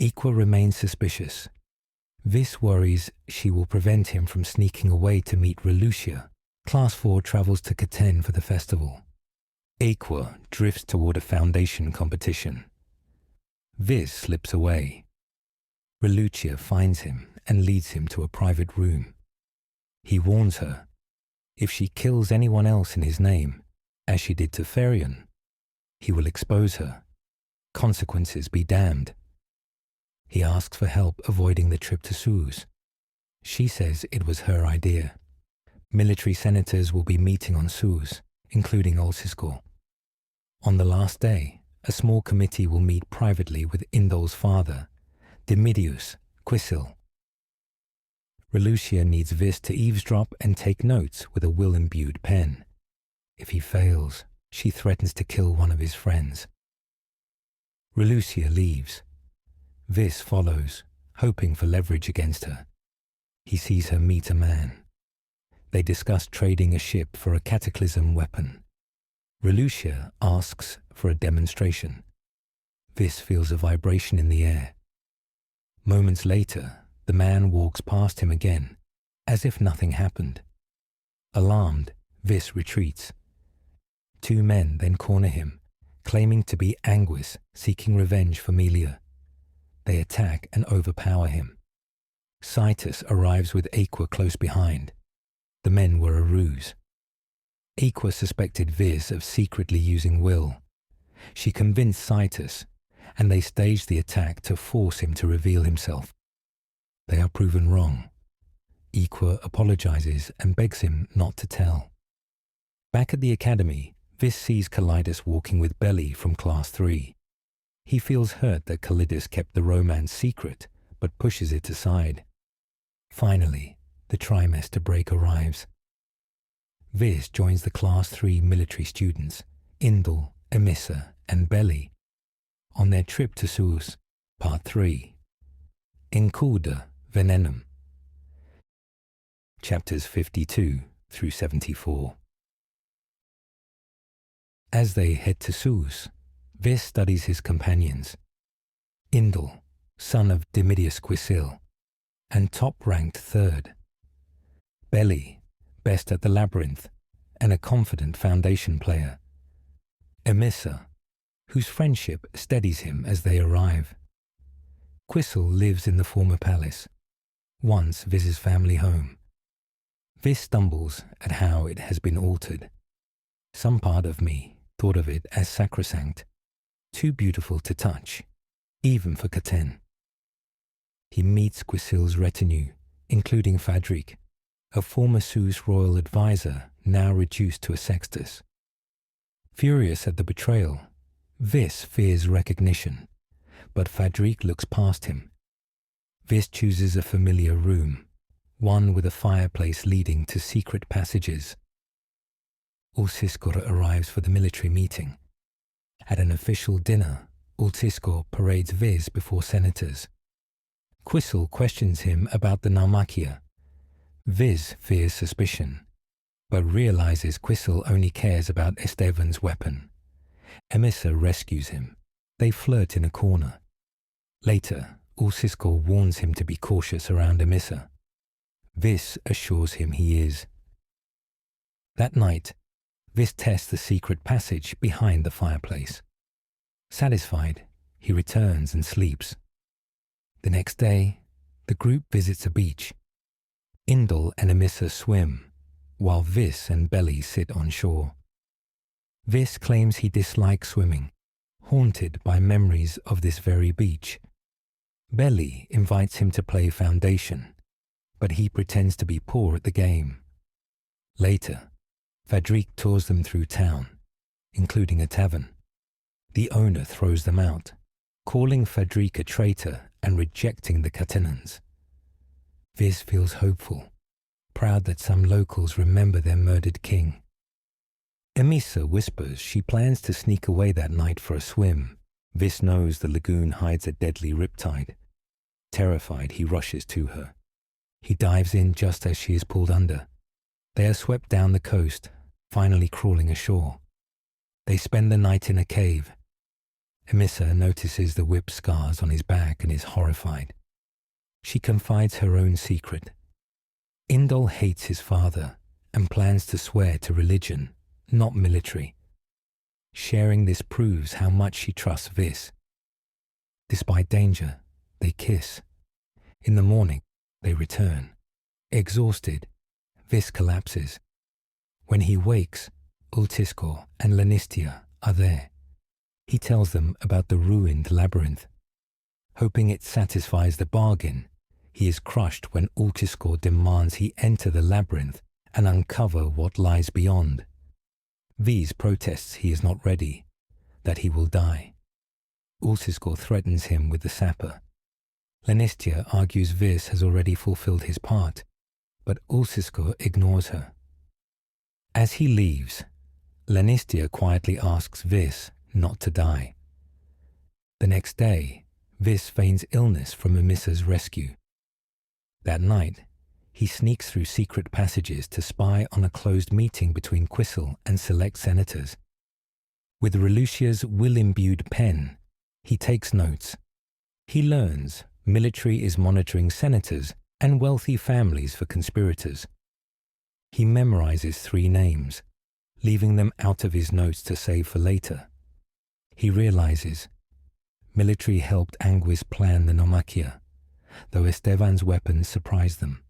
Aqua remains suspicious. Vis worries she will prevent him from sneaking away to meet Relucia. Class 4 travels to Caten for the festival. Aqua drifts toward a foundation competition. Vis slips away. Relucia finds him and leads him to a private room. He warns her, if she kills anyone else in his name, as she did to Ferion, he will expose her. Consequences be damned. He asks for help avoiding the trip to Sus. She says it was her idea. Military senators will be meeting on Sus, including Olsiskor. On the last day, a small committee will meet privately with Indol's father, Dimidius Quisil. Relucia needs Vis to eavesdrop and take notes with a will-imbued pen. If he fails, she threatens to kill one of his friends. Relucia leaves. Vis follows, hoping for leverage against her. He sees her meet a man. They discuss trading a ship for a cataclysm weapon. Relucia asks for a demonstration. Vis feels a vibration in the air. Moments later, the man walks past him again, as if nothing happened. Alarmed, Vis retreats. 2 men then corner him, claiming to be Anguis seeking revenge for Melia. They attack and overpower him. Citus arrives with Aqua close behind. The men were a ruse. Aqua suspected Vis of secretly using will. She convinced Citus, and they staged the attack to force him to reveal himself. They are proven wrong. Aqua apologizes and begs him not to tell. Back at the academy, Vis sees Calidus walking with Belly from Class 3. He feels hurt that Calidus kept the romance secret, but pushes it aside. Finally, the trimester break arrives. Vis joins the Class 3 military students, Indel, Emissa, and Belly, on their trip to Sus, Part 3. Incauda Venenum. Chapters 52 through 74. As they head to Sus, Vis studies his companions. Indal, son of Dimidius Quisil, and top-ranked third. Belly, best at the labyrinth, and a confident foundation player. Emissa, whose friendship steadies him as they arrive. Quisil lives in the former palace, once Vis's family home. Vis stumbles at how it has been altered. Some part of me thought of it as sacrosanct, too beautiful to touch, even for Caten. He meets Quisil's retinue, including Fadric, a former Sus royal advisor now reduced to a sextus. Furious at the betrayal, Vis fears recognition, but Fadric looks past him. Vis chooses a familiar room, one with a fireplace leading to secret passages. Ultiscor arrives for the military meeting. At an official dinner, Ultiscor parades Vis before senators. Quisil questions him about the Naumachia. Vis fears suspicion, but realizes Quisil only cares about Estevan's weapon. Emissa rescues him. They flirt in a corner. Later, Ultiscor warns him to be cautious around Emissa. Vis assures him he is. That night, Vis tests the secret passage behind the fireplace. Satisfied, he returns and sleeps. The next day, the group visits a beach. Indal and Emissa swim, while Vis and Belly sit on shore. Vis claims he dislikes swimming, haunted by memories of this very beach. Belly invites him to play foundation, but he pretends to be poor at the game. Later, Fadric tours them through town, including a tavern. The owner throws them out, calling Fadric a traitor and rejecting the Catenans. Vis feels hopeful, proud that some locals remember their murdered king. Emissa whispers she plans to sneak away that night for a swim. Vis knows the lagoon hides a deadly riptide. Terrified, he rushes to her. He dives in just as she is pulled under. They are swept down the coast, finally crawling ashore. They spend the night in a cave. Emissa notices the whip scars on his back and is horrified. She confides her own secret. Indal hates his father and plans to swear to religion, not military. Sharing this proves how much she trusts Vis. Despite danger, they kiss. In the morning, they return. Exhausted, Vis collapses. When he wakes, Ultiscor and Lanistia are there. He tells them about the ruined labyrinth. Hoping it satisfies the bargain, he is crushed when Ultiscor demands he enter the labyrinth and uncover what lies beyond. Vis protests he is not ready, that he will die. Ultiscor threatens him with the sapper. Lanistia argues Vis has already fulfilled his part, but Ultiscor ignores her. As he leaves, Lanistia quietly asks Vis not to die. The next day, Vis feigns illness from Emissa's rescue. That night, he sneaks through secret passages to spy on a closed meeting between Quisil and select senators. With Relucia's will-imbued pen, he takes notes. He learns military is monitoring senators and wealthy families for conspirators. He memorizes 3 names, leaving them out of his notes to save for later. He realizes military helped Anguis plan the Naumachia, though Estevan's weapons surprised them.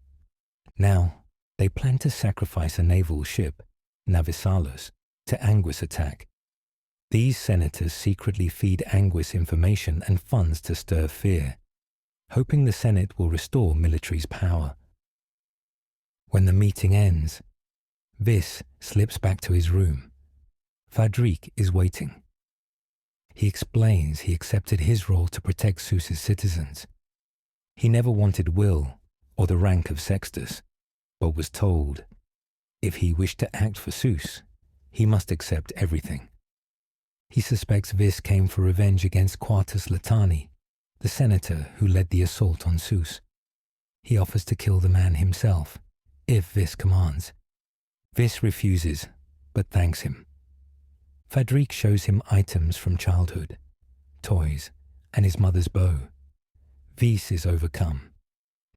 Now, they plan to sacrifice a naval ship, Navisalus, to Anguis' attack. These senators secretly feed Anguis information and funds to stir fear, hoping the Senate will restore military's power. When the meeting ends, Vis slips back to his room. Fadric is waiting. He explains he accepted his role to protect Sus's citizens. He never wanted will or the rank of sextus, but was told if he wished to act for Sus, he must accept everything. He suspects Vis came for revenge against Quartus Latani, the senator who led the assault on Sus. He offers to kill the man himself, if Vis commands. Vis refuses, but thanks him. Fadric shows him items from childhood, toys, and his mother's bow. Vis is overcome.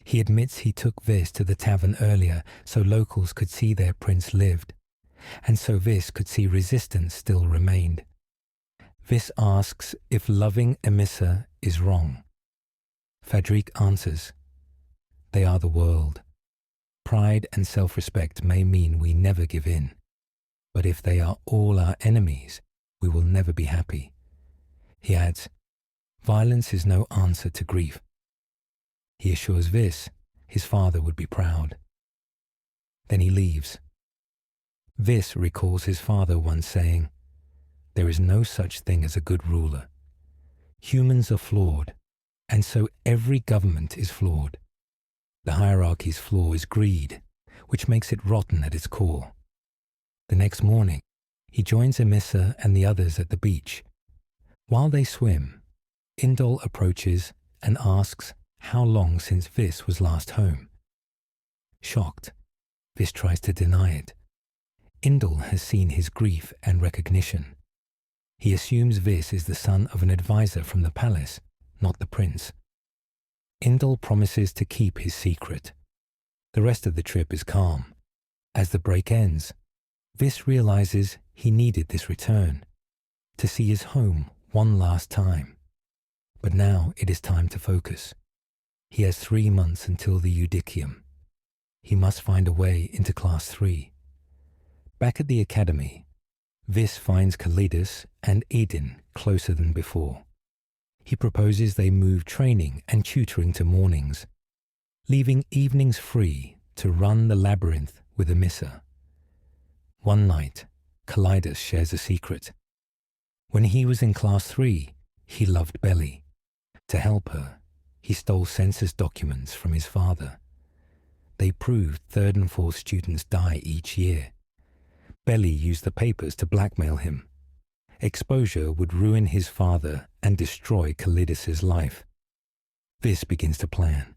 He admits he took Vis to the tavern earlier so locals could see their prince lived, and so Vis could see resistance still remained. Vis asks if loving Emissa is wrong. Fadrique answers, "They are the world. Pride and self-respect may mean we never give in, but if they are all our enemies, we will never be happy." He adds, "Violence is no answer to grief." He assures Vis his father would be proud. Then he leaves. Vis recalls his father once saying, "There is no such thing as a good ruler. Humans are flawed, and so every government is flawed. The hierarchy's flaw is greed, which makes it rotten at its core." The next morning, he joins Emissa and the others at the beach. While they swim, Indol approaches and asks how long since Vis was last home. Shocked, Vis tries to deny it. Indol has seen his grief and recognition. He assumes Vis is the son of an advisor from the palace, not the prince. Indol promises to keep his secret. The rest of the trip is calm. As the break ends, Vis realizes he needed this return, to see his home one last time. But now it is time to focus. He has 3 months until the Judicium. He must find a way into Class 3. Back at the academy, Vis finds Calidus and Edin closer than before. He proposes they move training and tutoring to mornings, leaving evenings free to run the labyrinth with Emissa. One night, Calidus shares a secret. When he was in Class 3, he loved Belly. To help her, he stole census documents from his father. They proved 3rd and 4th students die each year. Belly used the papers to blackmail him. Exposure would ruin his father and destroy Calidus's life. Vis begins to plan.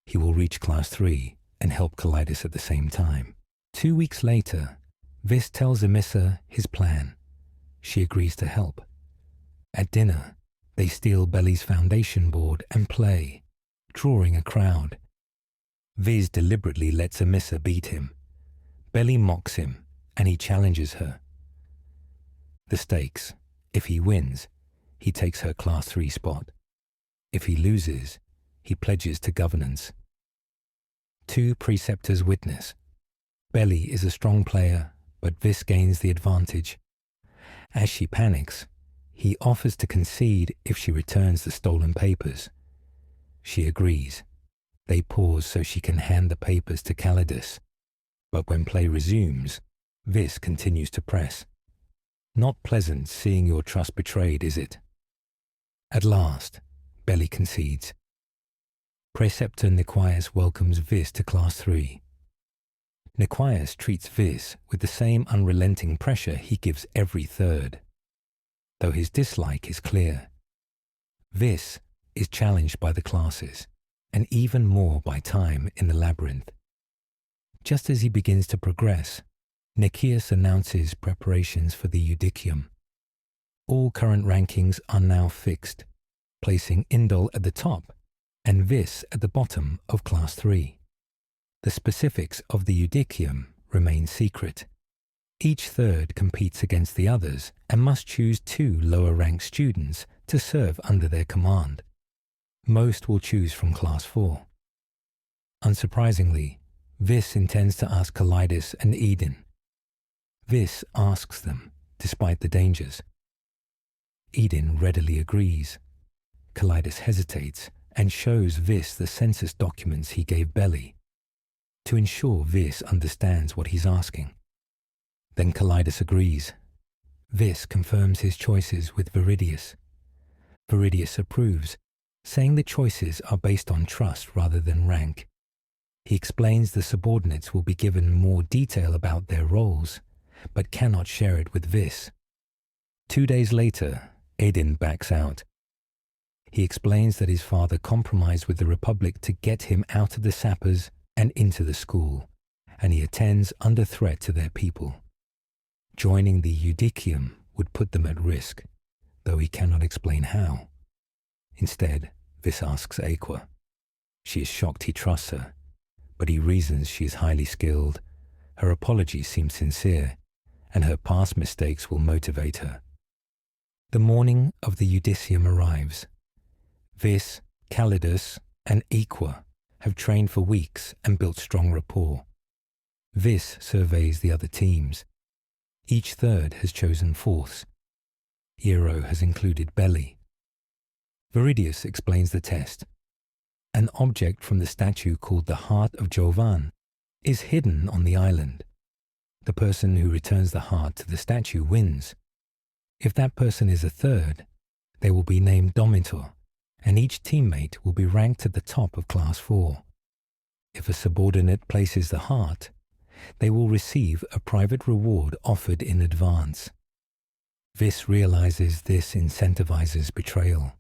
He will reach Class 3 and help Calidus at the same time. 2 weeks later, Vis tells Emissa his plan. She agrees to help. At dinner, they steal Belly's foundation board and play, drawing a crowd. Vis deliberately lets Emissa beat him. Belly mocks him, and he challenges her. The stakes: if he wins, he takes her Class 3 spot. If he loses, he pledges to governance. 2 preceptors witness. Belly is a strong player, but Vis gains the advantage. As she panics, he offers to concede if she returns the stolen papers. She agrees. They pause so she can hand the papers to Calidus. But when play resumes, Vis continues to press. Not pleasant seeing your trust betrayed, is it? At last, Belly concedes. Preceptor Niquias welcomes Vis to Class 3. Niquias treats Vis with the same unrelenting pressure he gives every 3rd, though his dislike is clear. Vis is challenged by the classes, and even more by time in the labyrinth. Just as he begins to progress, Niquias announces preparations for the Judicium. All current rankings are now fixed, placing Indol at the top and Vis at the bottom of Class 3. The specifics of the Judicium remain secret. Each 3rd competes against the others and must choose 2 lower-ranked students to serve under their command. Most will choose from Class 4. Unsurprisingly, Vis intends to ask Calidus and Edin. Vis asks them, despite the dangers. Edin readily agrees. Calidus hesitates and shows Vis the census documents he gave Belly, to ensure Vis understands what he's asking. Then Calidus agrees. Vis confirms his choices with Viridius. Viridius approves, saying the choices are based on trust rather than rank. He explains the subordinates will be given more detail about their roles, but cannot share it with Vis. 2 days later, Edin backs out. He explains that his father compromised with the Republic to get him out of the sappers and into the school, and he attends under threat to their people. Joining the Judicium would put them at risk, though he cannot explain how. Instead, Vis asks Aqua. She is shocked he trusts her, but he reasons she is highly skilled, her apologies seem sincere, and her past mistakes will motivate her. The morning of the Udicium arrives. Vis, Calidus, and Aqua have trained for weeks and built strong rapport. Vis surveys the other teams. Each third has chosen fourths. Eero has included Belly. Viridius explains the test. An object from the statue called the Heart of Jovan is hidden on the island. The person who returns the heart to the statue wins. If that person is a third, they will be named Domitor, and each teammate will be ranked at the top of Class 4. If a subordinate places the heart, they will receive a private reward offered in advance. Vis realizes this incentivizes betrayal.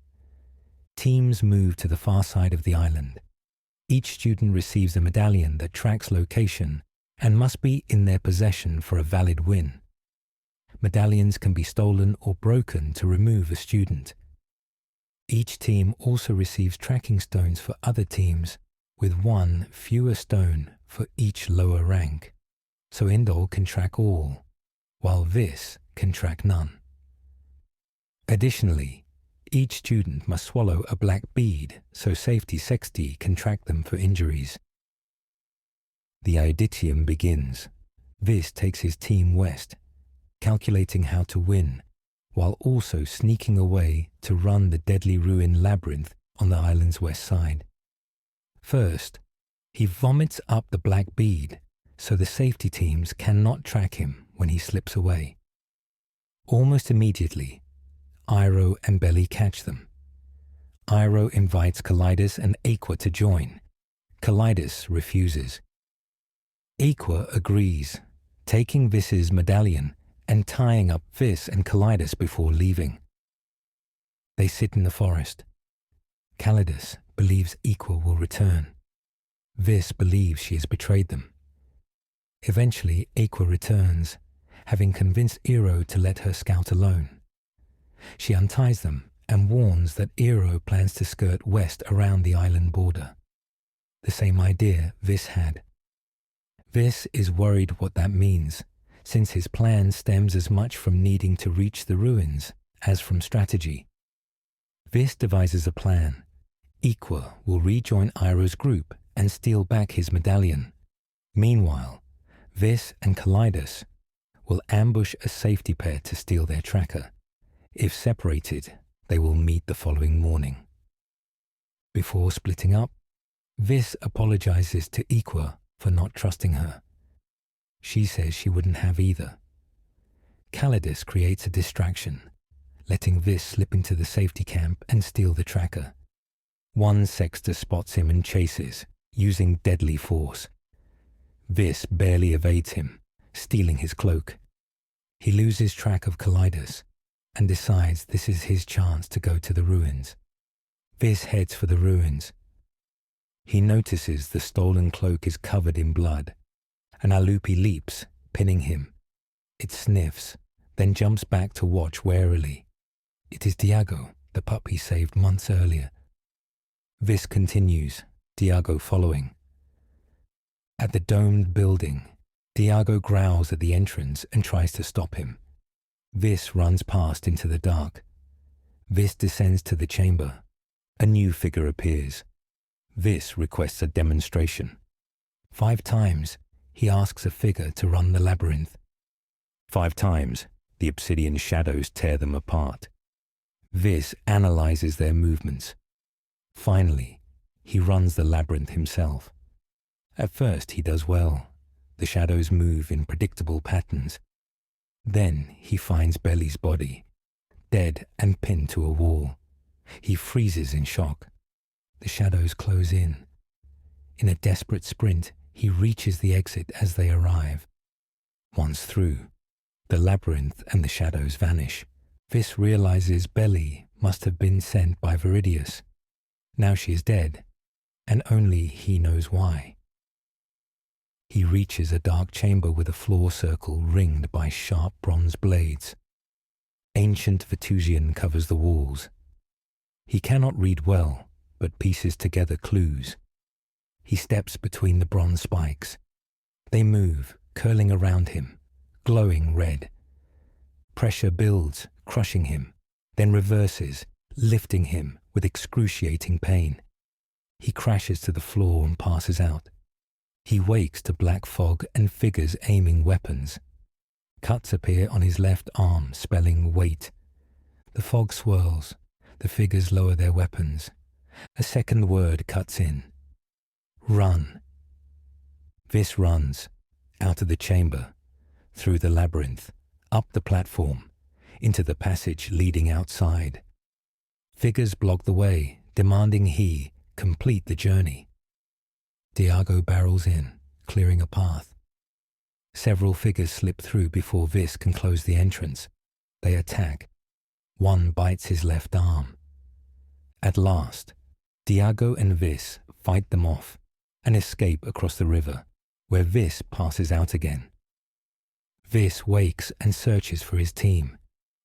Teams move to the far side of the island. Each student receives a medallion that tracks location and must be in their possession for a valid win. Medallions can be stolen or broken to remove a student. Each team also receives tracking stones for other teams, with one fewer stone for each lower rank, so Indol can track all, while Vis can track none. Additionally, each student must swallow a black bead so Safety Sexty can track them for injuries. The Auditium begins. Vis takes his team west, calculating how to win, while also sneaking away to run the deadly ruin labyrinth on the island's west side. First, he vomits up the black bead so the safety teams cannot track him when he slips away. Almost immediately, Iero and Belly catch them. Iero invites Calidus and Aqua to join. Calidus refuses. Aqua agrees, taking Vis's medallion and tying up Vis and Calidus before leaving. They sit in the forest. Calidus believes Aqua will return. Vis believes she has betrayed them. Eventually, Aqua returns, having convinced Eero to let her scout alone. She unties them and warns that Eero plans to skirt west around the island border. The same idea Vis had. Vis is worried what that means, since his plan stems as much from needing to reach the ruins as from strategy. Vis devises a plan. Aqua will rejoin Iero's group and steal back his medallion. Meanwhile, Vis and Calidus will ambush a safety pair to steal their tracker. If separated, they will meet the following morning. Before splitting up, Vis apologizes to Aqua for not trusting her. She says she wouldn't have either. Calidus creates a distraction, letting Vis slip into the safety camp and steal the tracker. One Sexter spots him and chases, using deadly force. Vis barely evades him, stealing his cloak. He loses track of Calidus and decides this is his chance to go to the ruins. Vis heads for the ruins. He notices the stolen cloak is covered in blood. An Alupi leaps, pinning him. It sniffs, then jumps back to watch warily. It is Diago, the pup he saved months earlier. Vis continues, Diago following. At the domed building, Diago growls at the entrance and tries to stop him. Vis runs past into the dark. Vis descends to the chamber. A new figure appears. Vis requests a demonstration. 5 times, he asks a figure to run the labyrinth. 5 times, the obsidian shadows tear them apart. Vis analyzes their movements. Finally, he runs the labyrinth himself. At first he does well. The shadows move in predictable patterns. Then he finds Belly's body, dead and pinned to a wall. He freezes in shock. The shadows close in. In a desperate sprint, he reaches the exit as they arrive. Once through, the labyrinth and the shadows vanish. Vis realizes Belly must have been sent by Viridius. Now she is dead, and only he knows why. He reaches a dark chamber with a floor circle ringed by sharp bronze blades. Ancient Vetusian covers the walls. He cannot read well, but pieces together clues. He steps between the bronze spikes. They move, curling around him, glowing red. Pressure builds, crushing him, then reverses, lifting him with excruciating pain. He crashes to the floor and passes out. He wakes to black fog and figures aiming weapons. Cuts appear on his left arm, spelling wait. The fog swirls. The figures lower their weapons. A second word cuts in. Run. Vis runs, out of the chamber, through the labyrinth, up the platform, into the passage leading outside. Figures block the way, demanding he complete the journey. Diago barrels in, clearing a path. Several figures slip through before Vis can close the entrance. They attack. One bites his left arm. At last, Diago and Vis fight them off and escape across the river, where Vis passes out again. Vis wakes and searches for his team.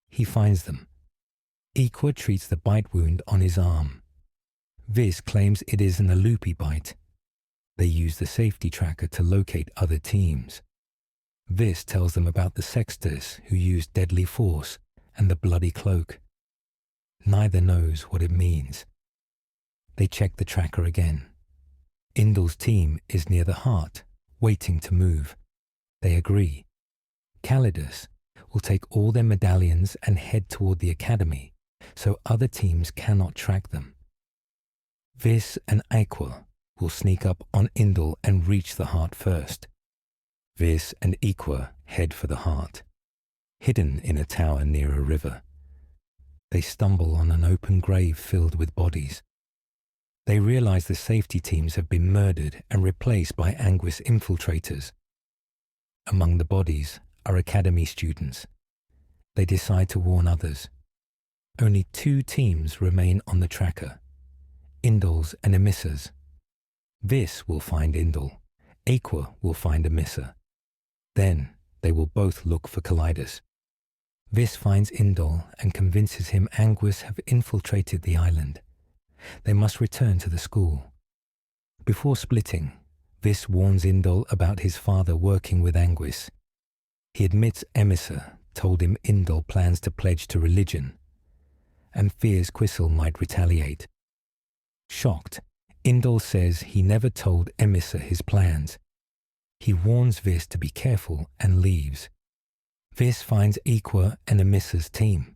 He finds them. Equa treats the bite wound on his arm. Vis claims it is an Alupi bite. They use the safety tracker to locate other teams. Vis tells them about the Sexters who used deadly force and the bloody cloak. Neither knows what it means. They check the tracker again. Indal's team is near the heart, waiting to move. They agree. Calidus will take all their medallions and head toward the academy, so other teams cannot track them. Vis and Equa will sneak up on Indal and reach the heart first. Vis and Equa head for the heart, hidden in a tower near a river. They stumble on an open grave filled with bodies. They realize the safety teams have been murdered and replaced by Anguis infiltrators. Among the bodies are academy students. They decide to warn others. Only 2 teams remain on the tracker, Indal's and Emissa's. Vis will find Indal. Equa will find Emissa. Then they will both look for Calidus. Vis finds Indal and convinces him Anguis have infiltrated the island. They must return to the school. Before splitting, Vis warns Indal about his father working with Anguis. He admits Emissa told him Indal plans to pledge to religion, and fears Quissel might retaliate. Shocked, Indal says he never told Emissa his plans. He warns Vis to be careful and leaves. Vis finds Equa and Emissa's team.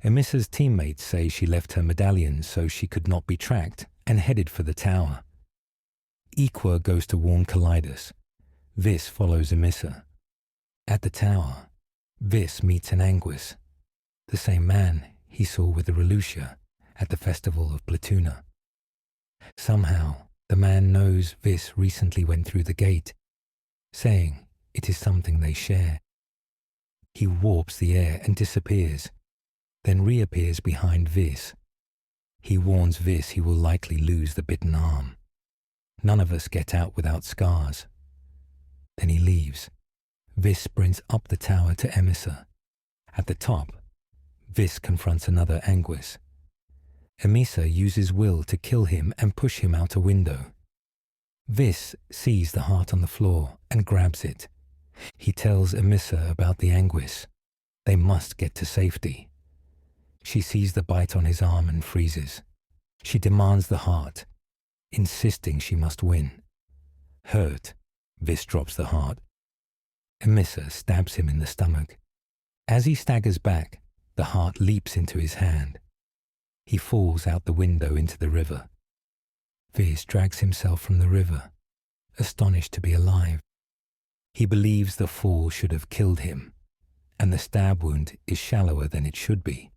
Emissa's teammates say she left her medallion so she could not be tracked and headed for the tower. Equa goes to warn Calidus. Vis follows Emissa. At the tower, Vis meets an Anguis, the same man he saw with the Relucia at the festival of Platuna. Somehow, the man knows Vis recently went through the gate, saying it is something they share. He warps the air and disappears, then reappears behind Vis. He warns Vis he will likely lose the bitten arm. None of us get out without scars. Then he leaves. Vis sprints up the tower to Emissa. At the top, Vis confronts another Anguis. Emissa uses will to kill him and push him out a window. Vis sees the heart on the floor and grabs it. He tells Emissa about the Anguis. They must get to safety. She sees the bite on his arm and freezes. She demands the heart, insisting she must win. Hurt, Vis drops the heart. Emissa stabs him in the stomach. As he staggers back, the heart leaps into his hand. He falls out the window into the river. Vis drags himself from the river, astonished to be alive. He believes the fall should have killed him, and the stab wound is shallower than it should be.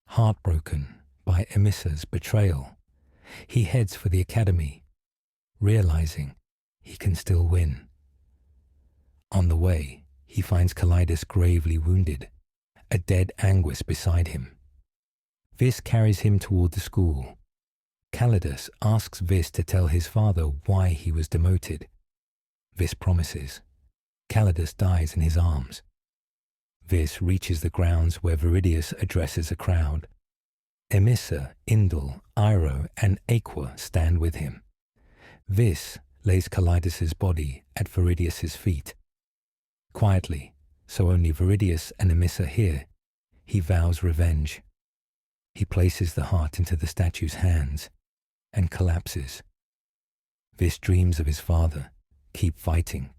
Heartbroken by Emissa's betrayal, he heads for the academy, realizing he can still win. On the way, he finds Calidus gravely wounded, a dead Anguis beside him. Vis carries him toward the school. Calidus asks Vis to tell his father why he was demoted. Vis promises. Calidus dies in his arms. Vis reaches the grounds where Viridius addresses a crowd. Emissa, Indel, Iro, and Aqua stand with him. Vis lays Calidus's body at Viridius's feet. Quietly, so only Viridius and Emissa hear, he vows revenge. He places the heart into the statue's hands and collapses. Vis dreams of his father. Keep fighting.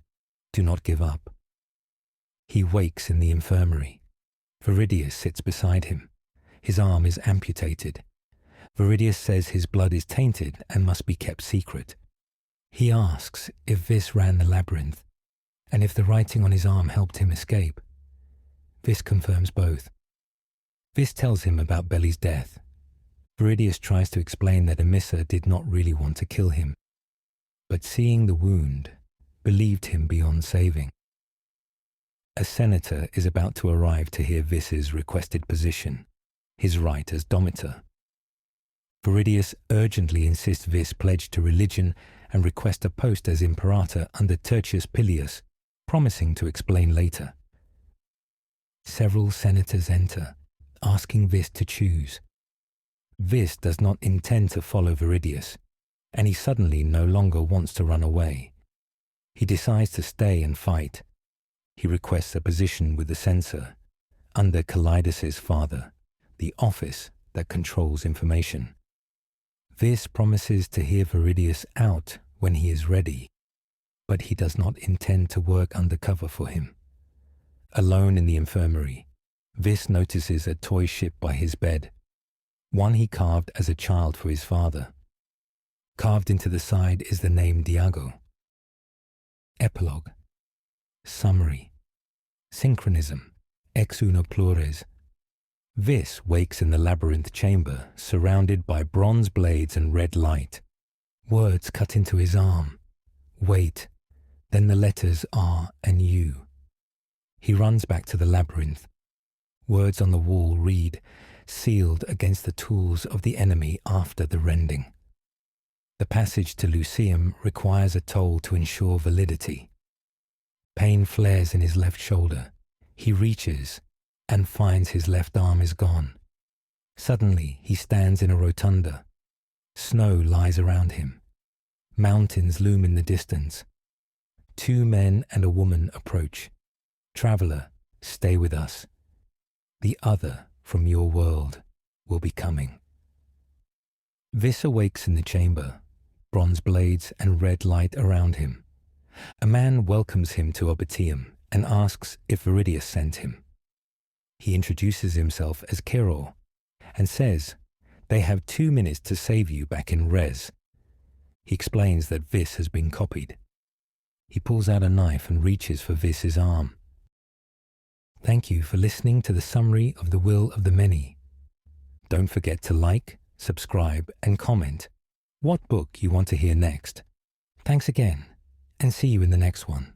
Do not give up. He wakes in the infirmary. Viridius sits beside him. His arm is amputated. Viridius says his blood is tainted and must be kept secret. He asks if Vis ran the labyrinth and if the writing on his arm helped him escape. Vis confirms both. Vis tells him about Belly's death. Viridius tries to explain that Emissa did not really want to kill him, but seeing the wound, believed him beyond saving. A senator is about to arrive to hear Vis's requested position, his right as Domitor. Viridius urgently insists Vis pledge to religion and request a post as imperator under Tertius Pilius, promising to explain later. Several senators enter, asking Vis to choose. Vis does not intend to follow Viridius, and he suddenly no longer wants to run away. He decides to stay and fight. He requests a position with the censor, under Calidus's father, the office that controls information. Vis promises to hear Viridius out when he is ready, but he does not intend to work undercover for him. Alone in the infirmary, Vis notices a toy ship by his bed, one he carved as a child for his father. Carved into the side is the name Diago. Epilogue. Summary. Synchronism. Ex uno plures. Vis wakes in the labyrinth chamber, surrounded by bronze blades and red light. Words cut into his arm. Wait. Then the letters R and U. He runs back to the labyrinth. Words on the wall read, sealed against the tools of the enemy after the rending. The passage to Lucium requires a toll to ensure validity. Pain flares in his left shoulder. He reaches and finds his left arm is gone. Suddenly, he stands in a rotunda. Snow lies around him. Mountains loom in the distance. 2 men and a woman approach. Traveler, stay with us. The other from your world will be coming. Vis awakes in the chamber, bronze blades and red light around him. A man welcomes him to Obitium and asks if Viridius sent him. He introduces himself as Kiro and says they have 2 minutes to save you back in Res. He explains that Vis has been copied. He pulls out a knife and reaches for Vis's arm. Thank you for listening to the summary of The Will of the Many. Don't forget to like, subscribe, and comment what book you want to hear next. Thanks again, and see you in the next one.